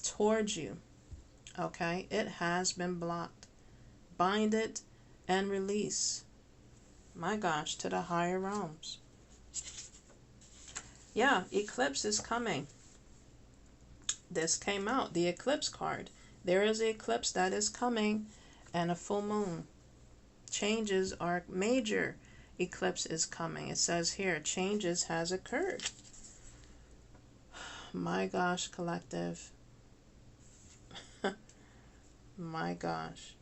towards you. Okay? It has been blocked. Bind it and release. My gosh, to the higher realms. Yeah, eclipse is coming. This came out, the eclipse card. There is an eclipse that is coming and a full moon. Changes are major. Eclipse is coming. It says here, changes has occurred. My gosh, collective. My gosh.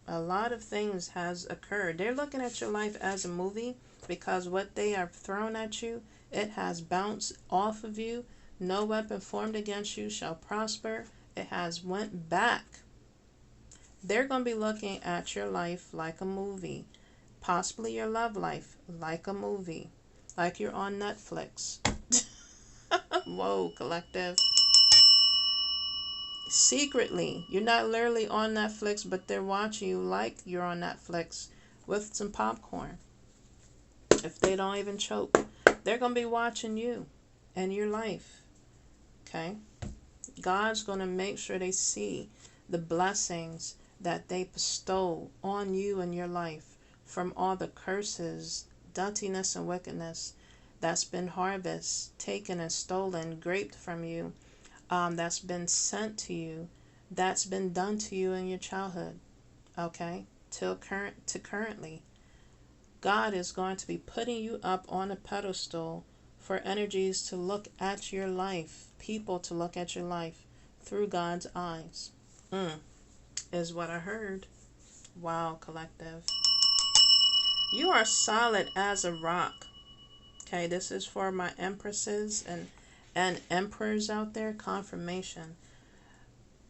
A lot of things has occurred. They're looking at your life as a movie because what they have thrown at you, it has bounced off of you. No weapon formed against you shall prosper. It has went back. They're going to be looking at your life like a movie. Possibly your love life like a movie. Like you're on Netflix. Whoa, collective. Secretly, you're not literally on Netflix, but they're watching you like you're on Netflix with some popcorn. If they don't even choke, they're going to be watching you and your life. Okay? God's going to make sure they see the blessings that they bestow on you and your life from all the curses, dirtiness, and wickedness that's been harvested, taken and stolen, graped from you, that's been sent to you, that's been done to you in your childhood, okay, to currently. God is going to be putting you up on a pedestal for energies to look at your life, people to look at your life through God's eyes. Is what I heard. Wow, collective. You are solid as a rock. Okay, this is for my empresses and emperors out there. Confirmation.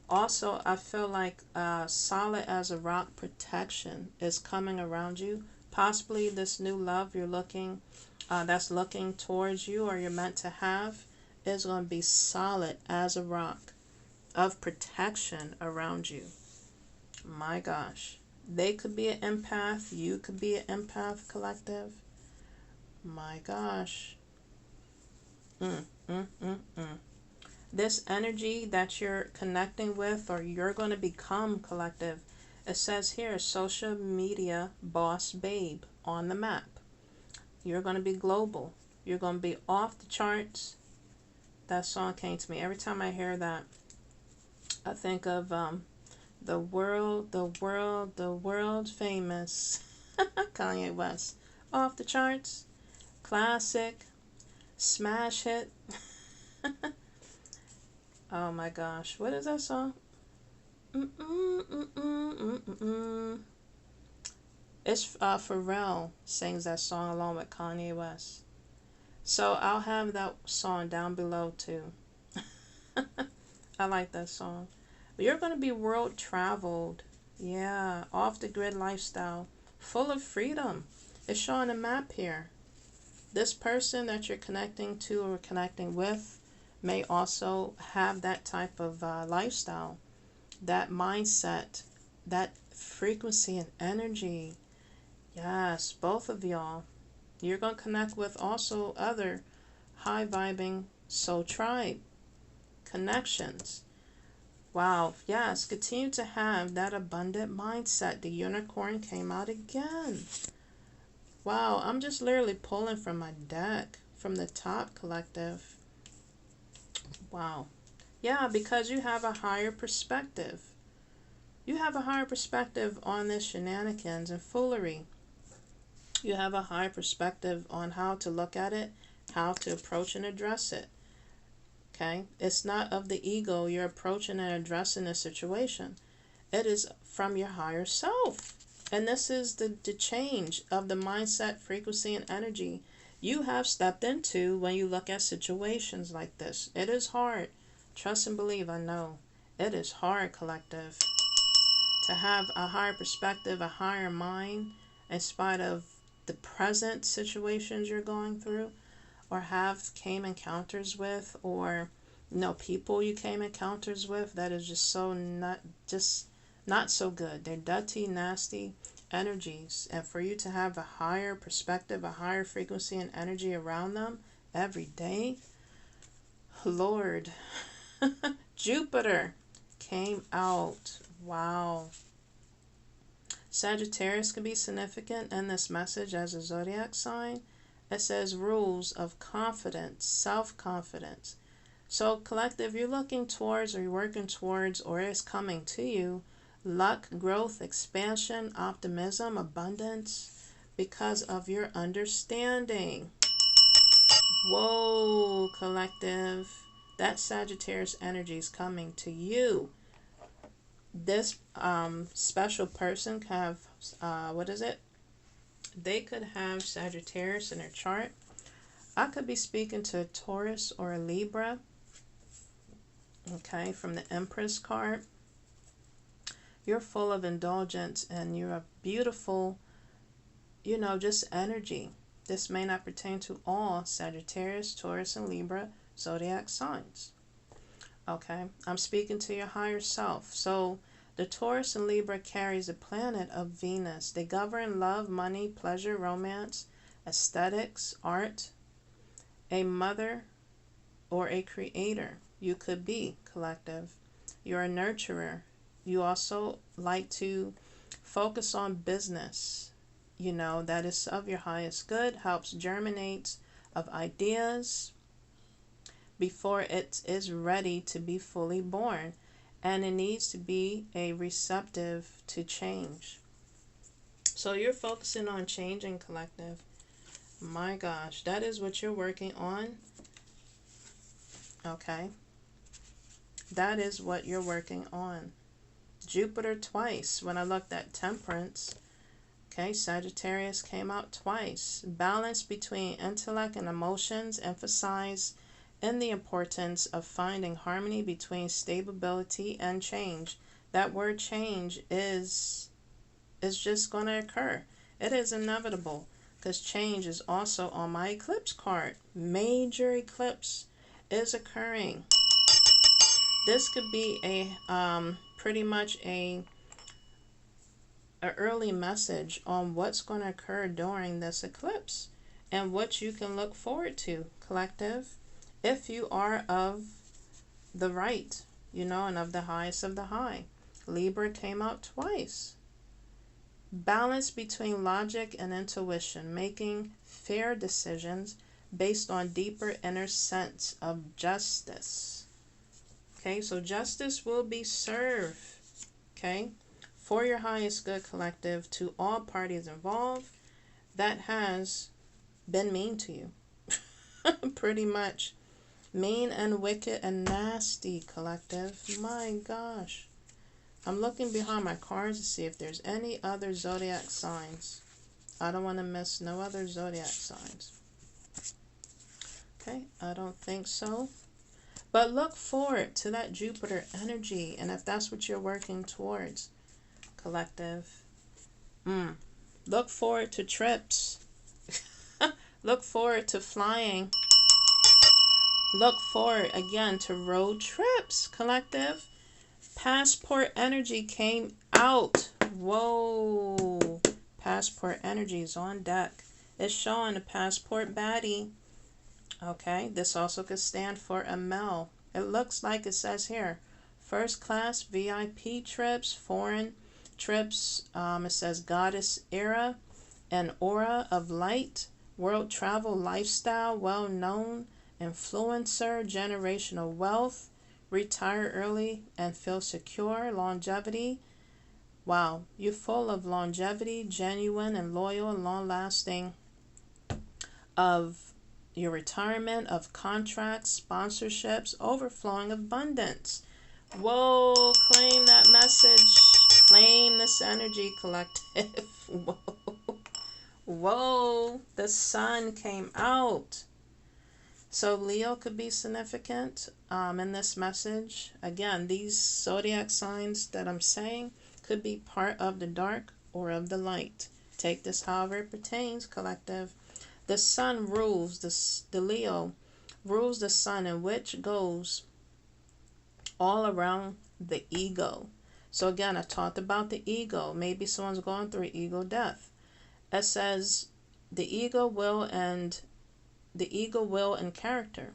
Also, I feel like solid as a rock protection is coming around you. Possibly this new love you're looking, that's looking towards you or you're meant to have, is going to be solid as a rock of protection around you. My gosh. They could be an empath. You could be an empath, collective. My gosh. This energy that you're connecting with or you're going to become, collective, it says here, social media boss babe on the map. You're going to be global. You're going to be off the charts. That song came to me. Every time I hear that, I think of the world famous Kanye West. Off the charts. Classic. Smash hit. Oh my gosh. What is that song? It's Pharrell sings that song along with Kanye West. So I'll have that song down below too. I like that song. But you're going to be world traveled. Yeah, off the grid lifestyle. Full of freedom. It's showing a map here. This person that you're connecting to or connecting with may also have that type of lifestyle. That mindset. That frequency and energy. Yes, both of y'all. You're going to connect with also other high vibing soul tribe connections. Wow, yes, continue to have that abundant mindset. The unicorn came out again. Wow, I'm just literally pulling from my deck, from the top, collective. Wow. Yeah, because you have a higher perspective. You have a higher perspective on this shenanigans and foolery. You have a higher perspective on how to look at it, how to approach and address it. Okay? It's not of the ego you're approaching and addressing the situation. It is from your higher self. And this is the change of the mindset, frequency, and energy you have stepped into when you look at situations like this. It is hard. Trust and believe, I know. It is hard, collective, to have a higher perspective, a higher mind, in spite of the present situations you're going through, or have came encounters with, or people you came encounters with that is just not so good. They're dirty, nasty energies, and for you to have a higher perspective, a higher frequency and energy around them every day, Lord. Jupiter came out. Wow. Sagittarius can be significant in this message as a zodiac sign. It says rules of confidence, self-confidence. So collective, you're looking towards or you're working towards or it's coming to you luck, growth, expansion, optimism, abundance because of your understanding. Whoa, collective. That Sagittarius energy is coming to you. This special person can have, they could have Sagittarius in their chart. I could be speaking to a Taurus or a Libra. Okay, from the Empress card. You're full of indulgence and you're a beautiful, just energy. This may not pertain to all Sagittarius, Taurus, and Libra zodiac signs. Okay, I'm speaking to your higher self. So the Taurus and Libra carries the planet of Venus. They govern love, money, pleasure, romance, aesthetics, art. A mother or a creator you could be, collective. You're a nurturer. You also like to focus on business, that is of your highest good, helps germinate of ideas before it is ready to be fully born. And it needs to be a receptive to change. So you're focusing on changing, collective. My gosh, that is what you're working on. Okay. That is what you're working on. Jupiter twice. When I looked at Temperance, okay, Sagittarius came out twice. Balance between intellect and emotions, emphasize in the importance of finding harmony between stability and change. That word change is just going to occur. It is inevitable because change is also on my eclipse card. Major eclipse is occurring. This could be a pretty much a early message on what's going to occur during this eclipse and what you can look forward to, collective, if you are of the right, and of the highest of the high. Libra came out twice. Balance between logic and intuition, making fair decisions based on deeper inner sense of justice. Okay, so justice will be served, okay, for your highest good, collective, to all parties involved that has been mean to you. Pretty much. Mean and wicked and nasty, collective. My gosh. I'm looking behind my cards to see if there's any other zodiac signs. I don't want to miss no other zodiac signs. Okay, I don't think so. But look forward to that Jupiter energy, and if that's what you're working towards, collective. Look forward to trips. Look forward to flying. Look forward again to road trips, collective. Passport energy came out. Whoa. Passport energy is on deck. It's showing a passport baddie. Okay, this also could stand for a male. It looks like it says here, first class VIP trips, foreign trips. It says goddess era, an aura of light, world travel lifestyle, well known, influencer, generational wealth, retire early and feel secure, longevity. Wow, you're full of longevity, genuine and loyal and long lasting, of your retirement, of contracts, sponsorships, overflowing abundance. Whoa, claim that message. Claim this energy, collective. Whoa. Whoa, the sun came out. So Leo could be significant in this message. Again, these zodiac signs that I'm saying could be part of the dark or of the light. Take this however it pertains, collective. The sun rules, the Leo rules the sun, in which goes all around the ego. So again, I talked about the ego. Maybe someone's going through ego death. It says the ego will and character.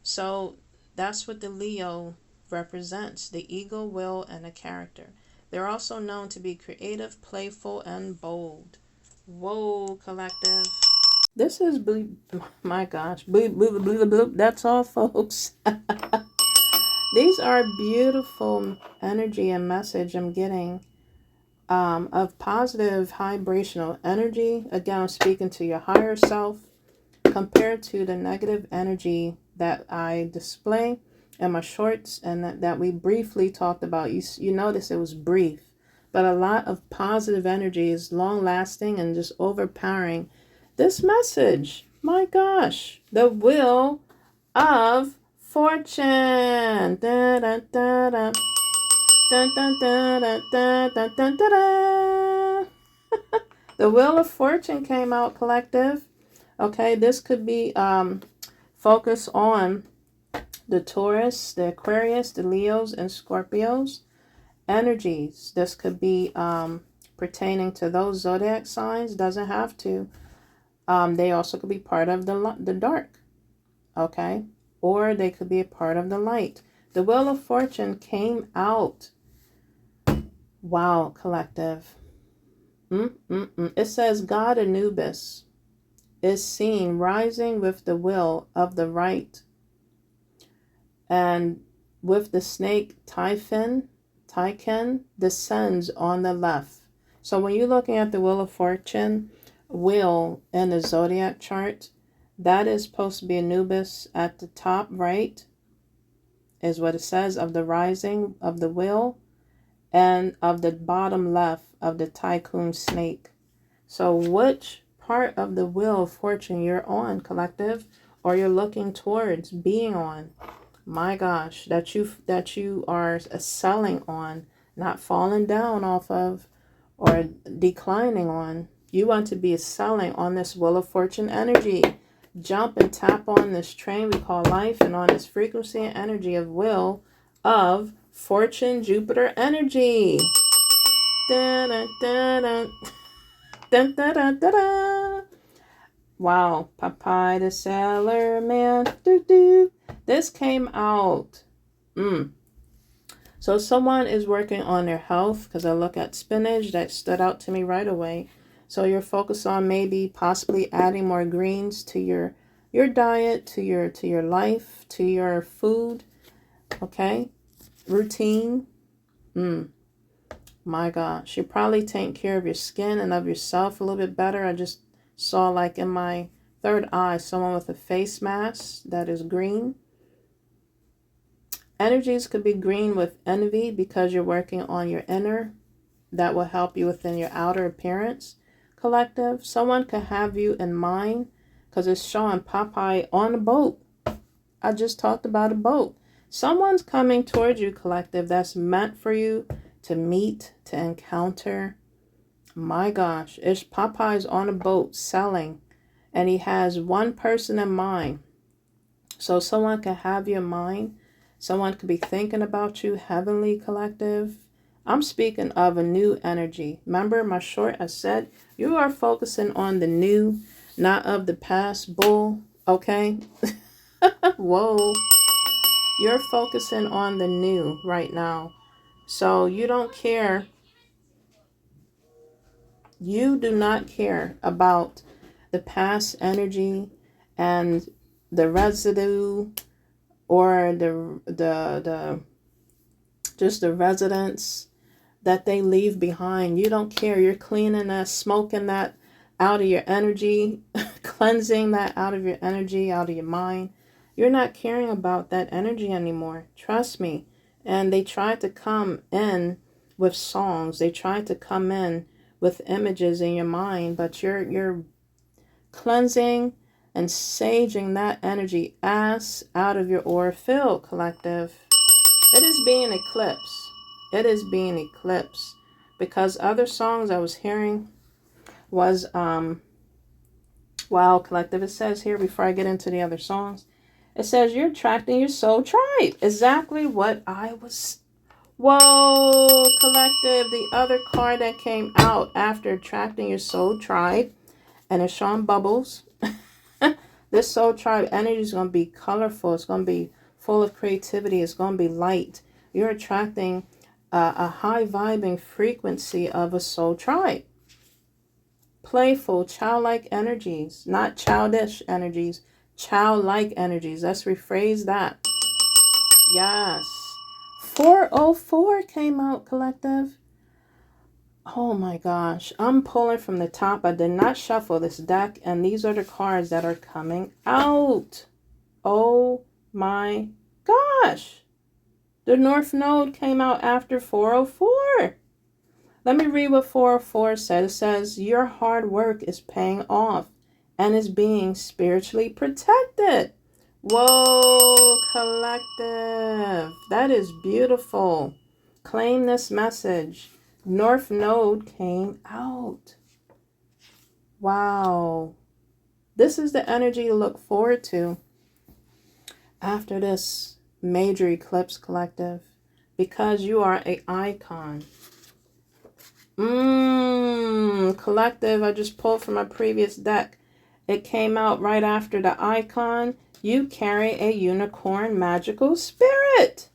So that's what the Leo represents, the ego, will, and a character. They're also known to be creative, playful, and bold. Whoa, collective. This is, my gosh, that's all, folks. These are beautiful energy and message I'm getting of positive vibrational energy. Again, I'm speaking to your higher self compared to the negative energy that I display in my shorts and that we briefly talked about. You notice it was brief, but a lot of positive energy is long lasting and just overpowering. This message, my gosh, the wheel of fortune. Da, da, da, da. Dun, dun, dun, dun, dun, dun, dun, dun, dun. The wheel of fortune came out, collective. Okay, this could be focus on the Taurus, the Aquarius, the Leos, and Scorpios energies. This could be pertaining to those zodiac signs. Doesn't have to. They also could be part of the dark. Okay, or they could be a part of the light. The Wheel of Fortune came out. Wow, collective. It says God Anubis. is seen rising with the will of the right, and with the snake Typhon descends on the left. So when you're looking at the Wheel of Fortune, wheel in the zodiac chart, that is supposed to be Anubis at the top right, is what it says, of the rising of the wheel, and of the bottom left of the tycoon snake. So which part of the Wheel of Fortune you're on, collective, or you're looking towards being on? My gosh, that you are selling on, not falling down off of, or declining on. You want to be selling on this Wheel of Fortune energy. Jump and tap on this train we call life, and on this frequency and energy of Wheel of Fortune Jupiter energy. Da, da, da, da. Dun, da, da, da, da. Wow, Popeye the Sailor Man. Doo, doo. This came out. So someone is working on their health, because I look at spinach, that stood out to me right away. So you're focused on maybe possibly adding more greens to your diet, to your life, to your food. Okay? Routine. My gosh, you're probably taking care of your skin and of yourself a little bit better. I just saw, like in my third eye, someone with a face mask that is green. Energies could be green with envy, because you're working on your inner. That will help you within your outer appearance. Collective, someone could have you in mind, because it's showing Popeye on a boat. I just talked about a boat. Someone's coming towards you, collective, that's meant for you to meet, to encounter. My gosh, it's Popeye's on a boat selling, and he has one person in mind. So someone can have you in mind. Someone could be thinking about you, heavenly, collective. I'm speaking of a new energy. Remember my short, I said you are focusing on the new, not of the past. Bull. Okay? Whoa. You're focusing on the new right now. So you don't care. You do not care about the past energy and the residue, or the just the residence that they leave behind. You don't care. You're cleaning that, smoking that out of your energy, cleansing that out of your energy, out of your mind. You're not caring about that energy anymore. Trust me. And they tried to come in with songs. They tried to come in with images in your mind, but you're cleansing and saging that energy ass out of your aura field, collective. It is being eclipsed. It is being eclipsed, because other songs I was hearing was wow, collective, it says here, before I get into the other songs, it says you're attracting your soul tribe. Exactly what I was. Whoa, collective, the other card that came out after attracting your soul tribe, and it's showing bubbles. This soul tribe energy is going to be colorful. It's going to be full of creativity. It's going to be light. You're attracting a high vibing frequency of a soul tribe. Playful, childlike energies, not childish energies, childlike energies. Let's rephrase that. Yes. 404 came out, collective. Oh my gosh. I'm pulling from the top. I did not shuffle this deck, and these are the cards that are coming out. Oh my gosh. The North Node came out after 404. Let me read what 404 says. It says, your hard work is paying off and is being spiritually protected. Whoa, collective. That is beautiful. Claim this message. North Node came out. Wow. This is the energy to look forward to after this major eclipse, collective, because you are an icon. Collective, I just pulled from my previous deck. It came out right after the icon. You carry a unicorn magical spirit.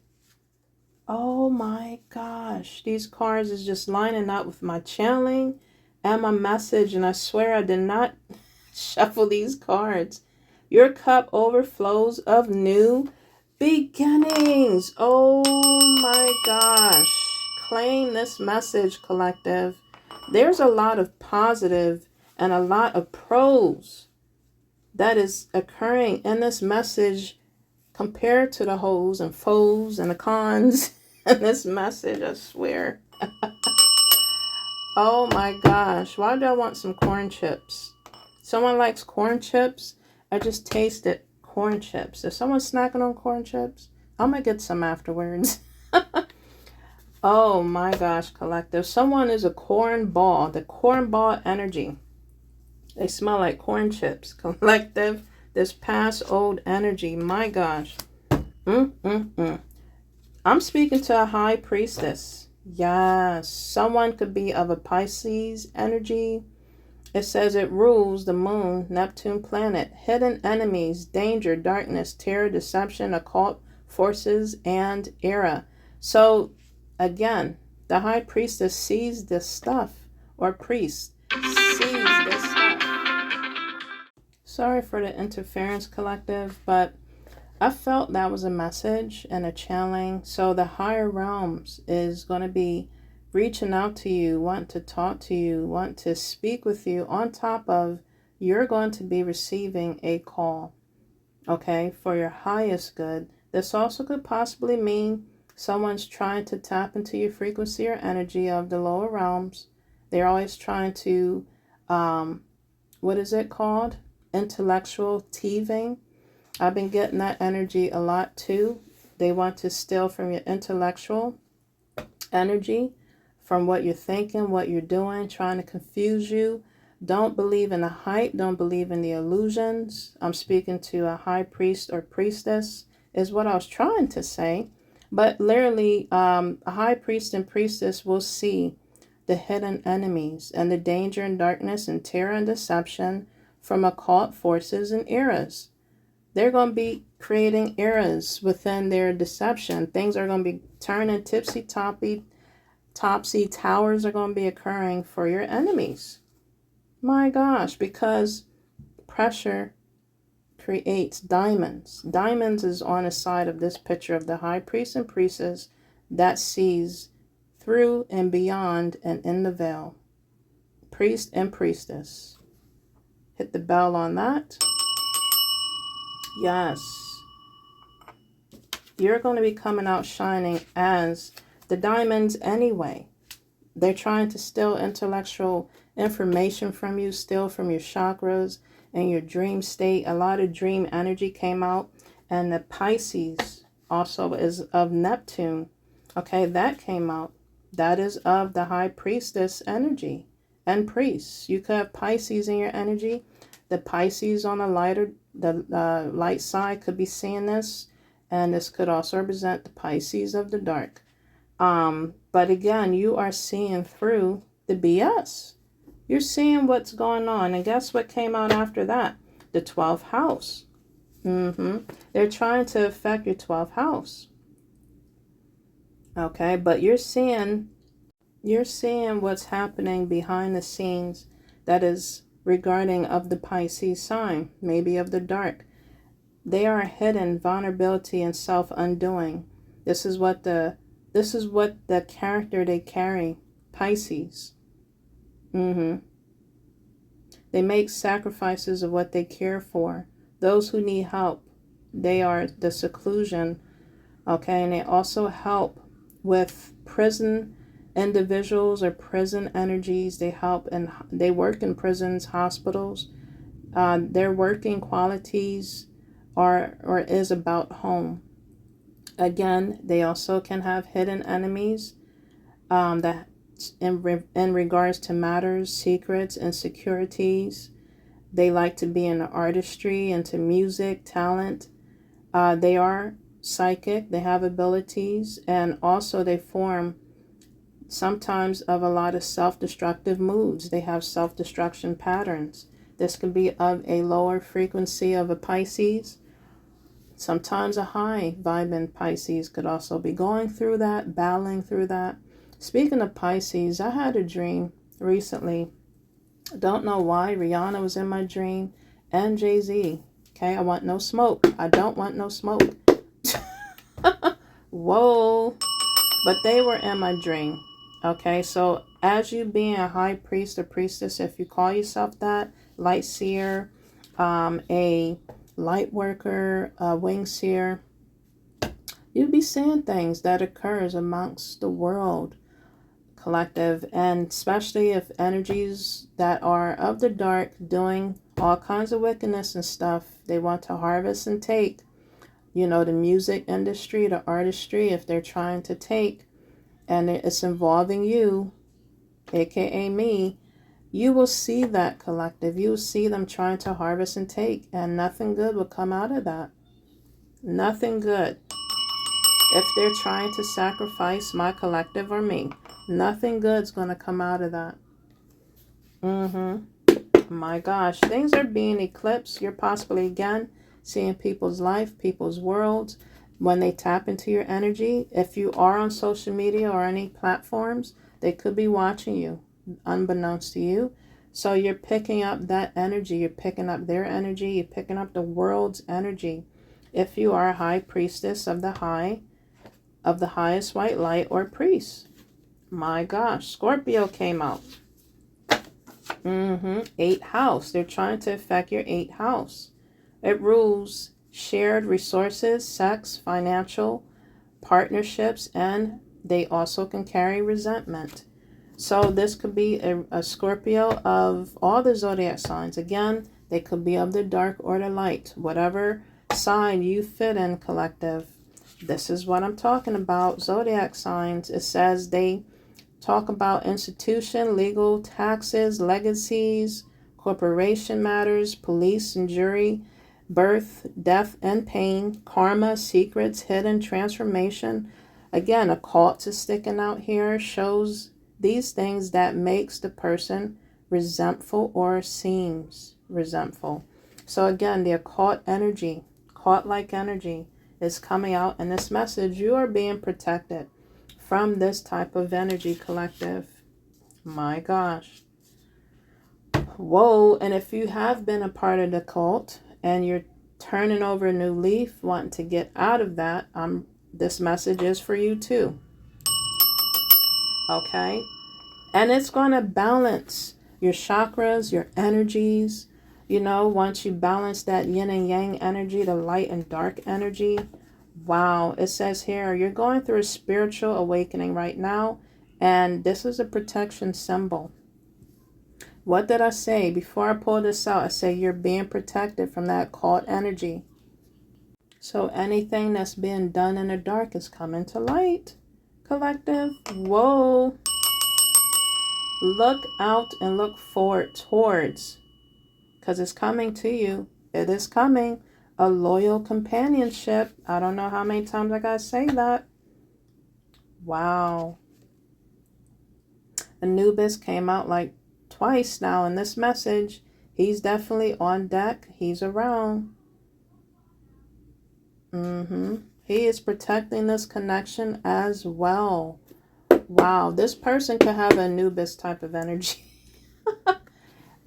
Oh my gosh. These cards is just lining up with my channeling and my message. And I swear I did not Shuffle these cards. Your cup overflows of new beginnings. Oh my gosh. Claim this message, collective. There's a lot of positive and a lot of pros that is occurring in this message compared to the hoes and foes and the cons in this message, I swear. Oh my gosh. Why do I want some corn chips? Someone likes corn chips? I just tasted corn chips. If someone's snacking on corn chips, I'm going to get some afterwards. Oh my gosh, collective. Someone is a corn ball. The corn ball energy. They smell like corn chips. Collective. This past old energy. My gosh. I'm speaking to a high priestess. Yes. Someone could be of a Pisces energy. It says it rules the moon, Neptune planet, hidden enemies, danger, darkness, terror, deception, occult forces, and era. So, again, the high priestess sees this stuff, or priest sees this stuff. Sorry for the interference, collective, but I felt that was a message and a channeling. So the higher realms is going to be reaching out to you, want to talk to you, want to speak with you, on top of you're going to be receiving a call, okay, for your highest good. This also could possibly mean someone's trying to tap into your frequency or energy of the lower realms. They're always trying to, what is it called? Intellectual thieving. I've been getting that energy a lot too. They want to steal from your intellectual energy, from what you're thinking, what you're doing, trying to confuse you. Don't believe in the hype. Don't believe in the illusions. I'm speaking to a high priest or priestess is what I was trying to say. But literally, a high priest and priestess will see the hidden enemies and the danger and darkness and terror and deception from occult forces and eras. They're going to be creating eras within their deception. Things are going to be turning topsy towers are going to be occurring for your enemies. My gosh, because pressure creates diamonds. Diamonds is on the side of this picture of the high priest and priestess that sees through and beyond and in the veil. Priest and priestess. Hit the bell on that. Yes. You're going to be coming out shining as the diamonds anyway. They're trying to steal intellectual information from you, steal from your chakras and your dream state. A lot of dream energy came out. And the Pisces also is of Neptune. Okay, that came out. That is of the high priestess energy and priests. You could have Pisces in your energy. The Pisces on the light side could be seeing this. And this could also represent the Pisces of the dark. But again, you are seeing through the BS. You're seeing what's going on. And guess what came out after that? The 12th house. They're trying to affect your 12th house. Okay, but you're seeing what's happening behind the scenes that is regarding of the Pisces sign, maybe of the dark. They are hidden vulnerability and self-undoing. This is what the character they carry, Pisces. They make sacrifices of what they care for. Those who need help, they are the seclusion, okay? And they also help with prison individuals or prison energies. They help and they work in prisons, hospitals. Their working qualities are is about home. Again, they also can have hidden enemies that in regards to matters, secrets, insecurities. They like to be in the artistry, into music, talent. They are psychic. They have abilities. And also they form sometimes of a lot of self-destructive moods. They have self-destruction patterns. This can be of a lower frequency of a Pisces. Sometimes a high vibing Pisces could also be going through that, battling through that. Speaking of Pisces, I had a dream recently Don't know why Rihanna was in my dream and Jay-Z. Okay, I want no smoke. I don't want no smoke. Whoa. But they were in my dream. Okay, so as you being a high priest or priestess, if you call yourself that, light seer, a light worker, a wing seer, you'll be seeing things that occurs amongst the world collective, and especially if energies that are of the dark doing all kinds of wickedness and stuff, they want to harvest and take, you know, the music industry, the artistry, if they're trying to take, and it's involving you, aka me, you will see that collective. You will see them trying to harvest and take, and nothing good will come out of that. Nothing good. If they're trying to sacrifice my collective or me, nothing good's going to come out of that. My gosh, things are being eclipsed. You're possibly, again, seeing people's life, people's worlds, when they tap into your energy. If you are on social media or any platforms, they could be watching you, unbeknownst to you. So you're picking up that energy. You're picking up their energy. You're picking up the world's energy. If you are a high priestess of the highest white light or priest. My gosh, Scorpio came out. 8th house. They're trying to affect your 8th house. It rules shared resources, sex, financial, partnerships, and they also can carry resentment. So this could be a Scorpio of all the zodiac signs. Again, they could be of the dark or the light. Whatever sign you fit in, collective. This is what I'm talking about. Zodiac signs. It says they talk about institution, legal, taxes, legacies, corporation matters, police and jury, birth, death, and pain, karma, secrets, hidden, transformation. Again, occult is sticking out here, shows these things that makes the person resentful or seems resentful. So again, the occult energy, occult-like energy is coming out in this message. You are being protected from this type of energy, collective. My gosh. Whoa. And if you have been a part of the cult and you're turning over a new leaf, wanting to get out of that, this message is for you too. Okay? And it's going to balance your chakras, your energies. You know, once you balance that yin and yang energy, the light and dark energy. Wow, it says here, you're going through a spiritual awakening right now, and this is a protection symbol. What did I say? Before I pull this out, I say you're being protected from that occult energy. So anything that's being done in the dark is coming to light, collective. Whoa. Look out and look forward towards, because it's coming to you. It is coming. A loyal companionship. I don't know how many times I gotta say that. Wow. Anubis came out like twice now in this message. He's definitely on deck. He's around. He is protecting this connection as well. Wow. This person could have a Anubis type of energy.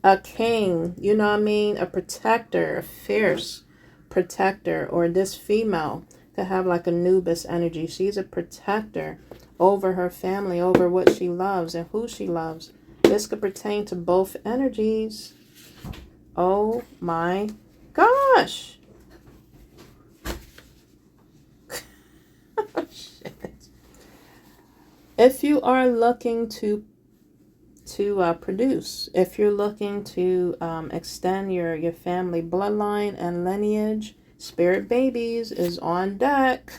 A king, you know what I mean? A protector, a fierce protector, or this female could have like a Anubis energy. She's a protector over her family, over what she loves and who she loves. This could pertain to both energies. Oh my gosh. Shit. If you are looking to produce, if you're looking to extend your family bloodline and lineage, spirit babies is on deck.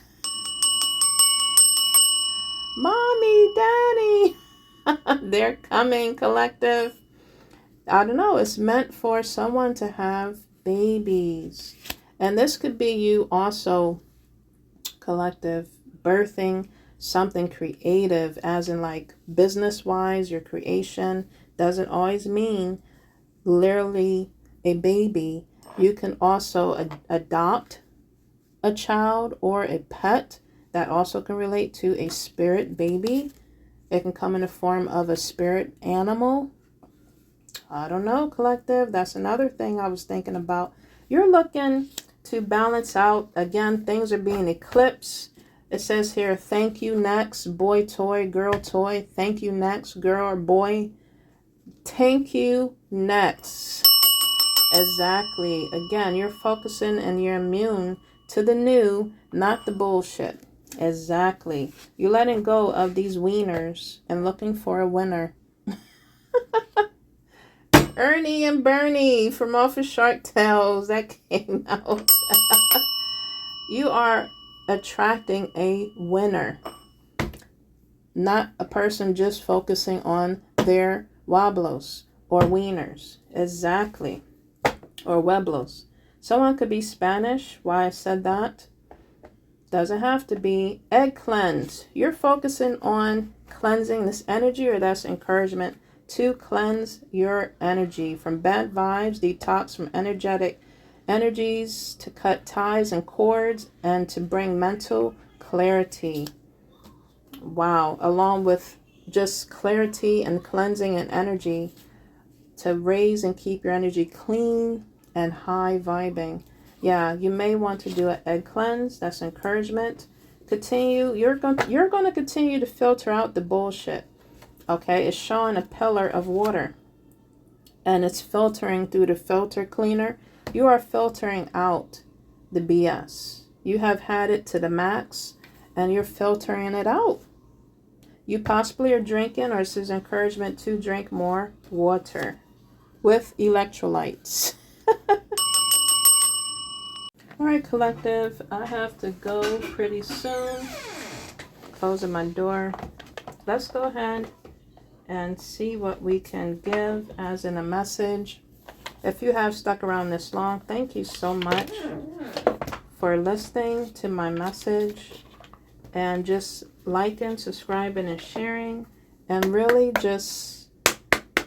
Mommy, daddy, they're coming, collective. I don't know, it's meant for someone to have babies, and this could be you also, collective, birthing something creative, as in like business wise. Your creation doesn't always mean literally a baby. You can also adopt a child or a pet. That also can relate to a spirit baby. It can come in the form of a spirit animal. I don't know, collective. That's another thing I was thinking about. You're looking to balance out. Again, things are being eclipsed. It says here, thank you next, boy toy, girl toy. Thank you next, girl or boy. Thank you next. Exactly. Again, you're focusing and you're immune to the new, not the bullshit. Exactly. You're letting go of these wieners and looking for a winner. Ernie and Bernie from off of Shark Tales. That came out. You are attracting a winner. Not a person just focusing on their wobbles or wieners. Exactly. Or weblos. Someone could be Spanish. Why I said that. Doesn't have to be. Egg cleanse. You're focusing on cleansing this energy, or that's encouragement to cleanse your energy from bad vibes, detox from energetic energies, to cut ties and cords, and to bring mental clarity. Wow. Along with just clarity and cleansing and energy to raise and keep your energy clean and high vibing. Yeah, you may want to do an egg cleanse. That's encouragement. Continue. You're going to continue to filter out the bullshit. Okay, it's showing a pillar of water, and it's filtering through the filter cleaner. You are filtering out the BS. You have had it to the max, and you're filtering it out. You possibly are drinking, or this is encouragement to drink more water with electrolytes. All right, collective, I have to go pretty soon. Closing my door. Let's go ahead and see what we can give as in a message. If you have stuck around this long, thank you so much for listening to my message, and just liking, subscribing, and sharing, and really just,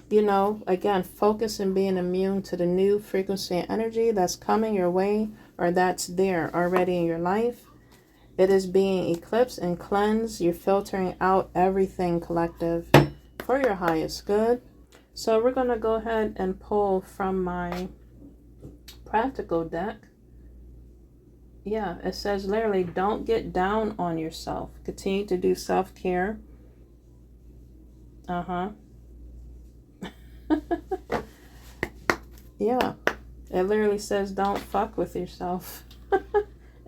you know, again, focus and being immune to the new frequency and energy that's coming your way, or that's there already in your life. It is being eclipsed and cleansed. You're filtering out everything, collective, for your highest good. So we're going to go ahead and pull from my practical deck. Yeah, it says literally, don't get down on yourself. Continue to do self-care. Yeah, it literally says don't fuck with yourself.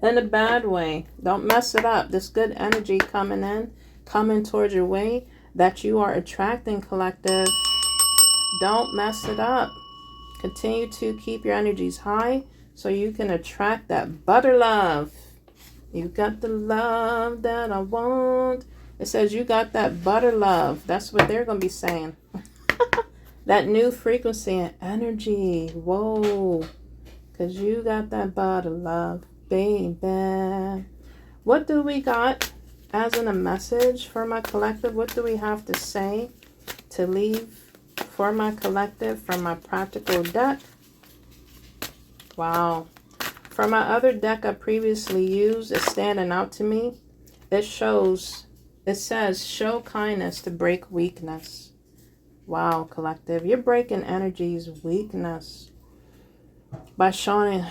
In a bad way. Don't mess it up. This good energy coming towards your way that you are attracting, collective. Don't mess it up. Continue to keep your energies high so you can attract that butter love. You got the love that I want. It says you got that butter love. That's what they're going to be saying. That new frequency and energy. Whoa. Because you got that butter love, baby. What do we got as in a message for my collective? What do we have to say to leave for my collective from my practical deck? Wow. From my other deck I previously used, it's standing out to me. It says, show kindness to break weakness. Wow, collective. You're breaking energy's weakness by showing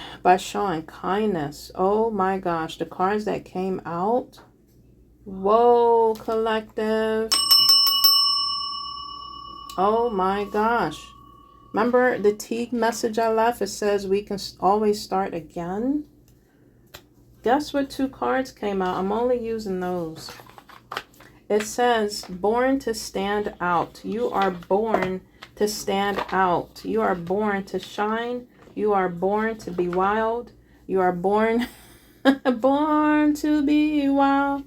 kindness. Oh my gosh, the cards that came out. Whoa, collective. Oh my gosh. Remember the T message I left? It says we can always start again. Guess what 2 cards came out? I'm only using those. It says born to stand out. You are born to stand out. You are born to shine. You are born to be wild. You are born born to be wild.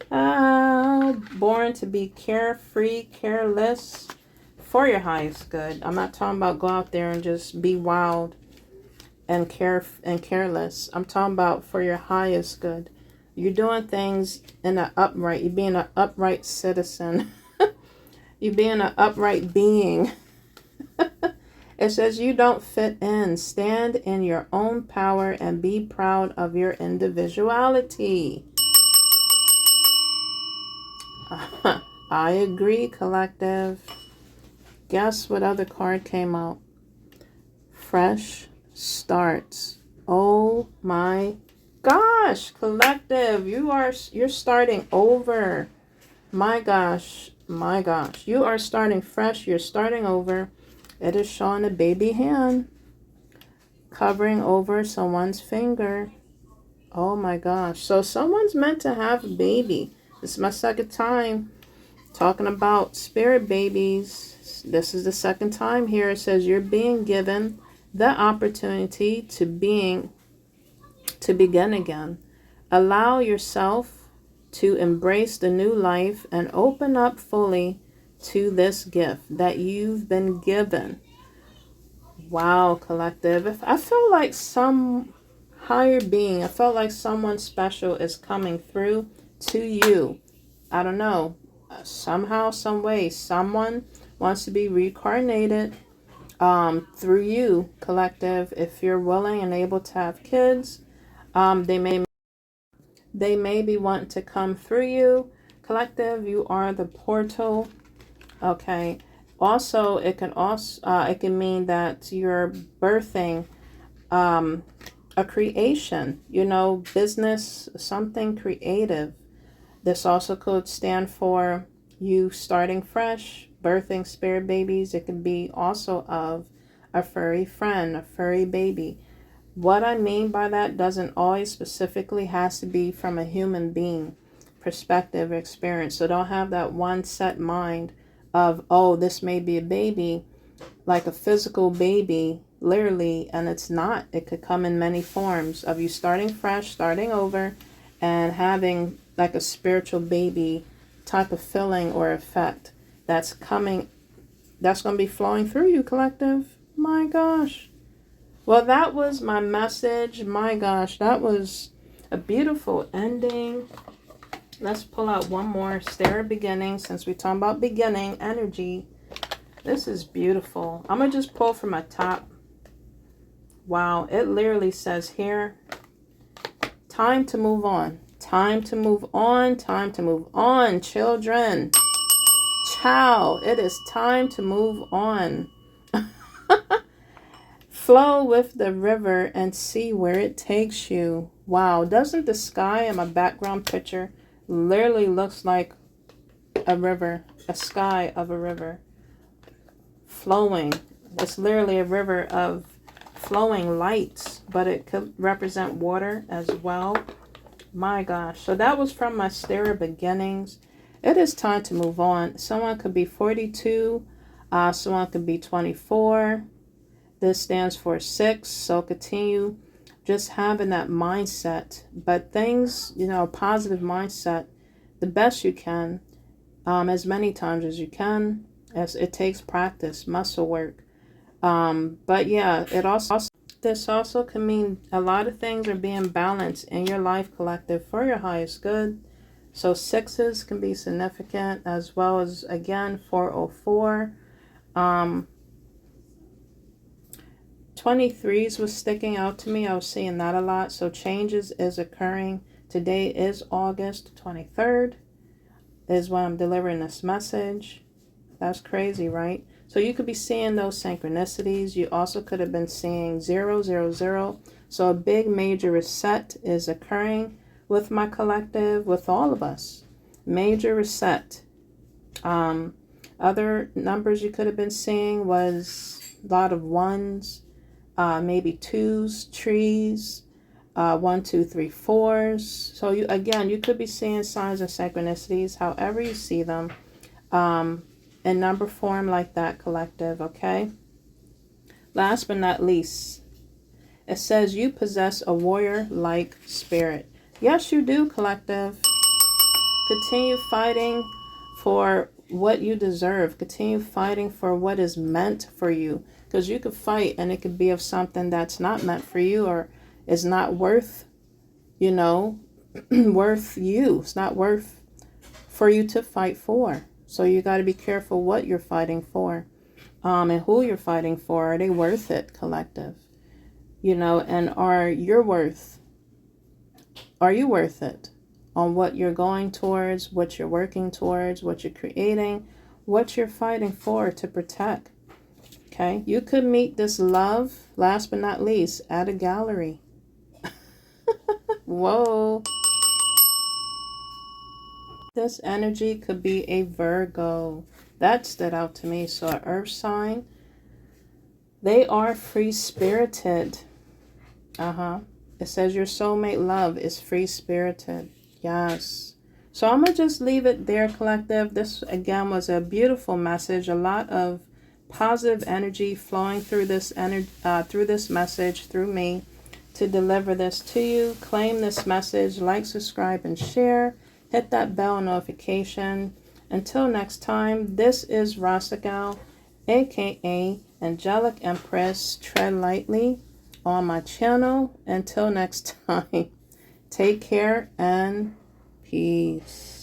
Born to be carefree, careless, for your highest good. I'm not talking about go out there and just be wild and careless. I'm talking about for your highest good. You're doing things in an upright. You're being an upright citizen. You're being an upright being. It says you don't fit in. Stand in your own power and be proud of your individuality. I agree, collective. Guess what other card came out? Fresh starts. Oh my gosh, collective, you're starting over. My gosh, my gosh. You are starting fresh. You're starting over. It is showing a baby hand covering over someone's finger. Oh my gosh. So someone's meant to have a baby. This is my second time talking about spirit babies. This is the second time here. It says you're being given the opportunity to begin again. Allow yourself to embrace the new life and open up fully to this gift that you've been given. Wow, collective. I feel like some higher being, I felt like someone special is coming through to you. I don't know. Somehow, some way, someone wants to be reincarnated through you, collective. If you're willing and able to have kids, they may be wanting to come through you, collective. You are the portal. Okay. Also, it can mean that you're birthing a creation, business, something creative. This also could stand for you starting fresh, birthing spirit babies. It could be also of a furry friend, a furry baby. What I mean by that doesn't always specifically has to be from a human being perspective or experience. So don't have that one set mind of, oh, this may be a baby, like a physical baby, literally, and it's not. It could come in many forms of you starting fresh, starting over, and having like a spiritual baby type of feeling or effect that's coming, that's going to be flowing through you, collective. My gosh. Well, that was my message. My gosh, that was a beautiful ending. Let's pull out one more. Stare at beginning, since we're talking about beginning energy. This is beautiful. I'm going to just pull from my top. Wow, it literally says here, time to move on. Time to move on. Time to move on, children. Ciao. It is time to move on. Flow with the river and see where it takes you. Wow, doesn't the sky in my background picture literally looks like a river, a sky of a river flowing? It's literally a river of flowing lights, but it could represent water as well. My gosh. So that was from my Stare Beginnings. It is time to move on. Someone could be 42. Someone could be 24. This stands for 6. So continue just having that mindset. But things, positive mindset, the best you can, as many times as you can. As it takes practice, muscle work. But yeah, this also can mean a lot of things are being balanced in your life, collective, for your highest good. So 6s can be significant, as well as, again, 404. 23s was sticking out to me. I was seeing that a lot. So changes is occurring. Today is August 23rd is when I'm delivering this message. That's crazy, right? So you could be seeing those synchronicities. You also could have been seeing 000. So a big major reset is occurring with my collective, with all of us. Major reset. Other numbers you could have been seeing was a lot of 1s, maybe 2s, trees, 1, 2, 3, 4s. So you could be seeing signs and synchronicities, however you see them. In number form like that, collective, okay? Last but not least, it says you possess a warrior-like spirit. Yes, you do, collective. Continue fighting for what you deserve. Continue fighting for what is meant for you. Because you could fight and it could be of something that's not meant for you or is not worth, worth you. It's not worth for you to fight for. So you got to be careful what you're fighting for, and who you're fighting for. Are they worth it, collective? And are you worth it on what you're going towards, what you're working towards, what you're creating, what you're fighting for to protect. Okay, you could meet this love, last but not least, at a gallery. Whoa. This energy could be a Virgo. That stood out to me. So an earth sign. They are free-spirited. It says your soulmate love is free-spirited. Yes. So I'm going to just leave it there, collective. This, again, was a beautiful message. A lot of positive energy flowing through this through this message, through me, to deliver this to you. Claim this message. Like, subscribe, and share. Hit that bell notification. Until next time, this is Rasta Gal, aka Angelic Empress. Tread lightly on my channel. Until next time, take care and peace.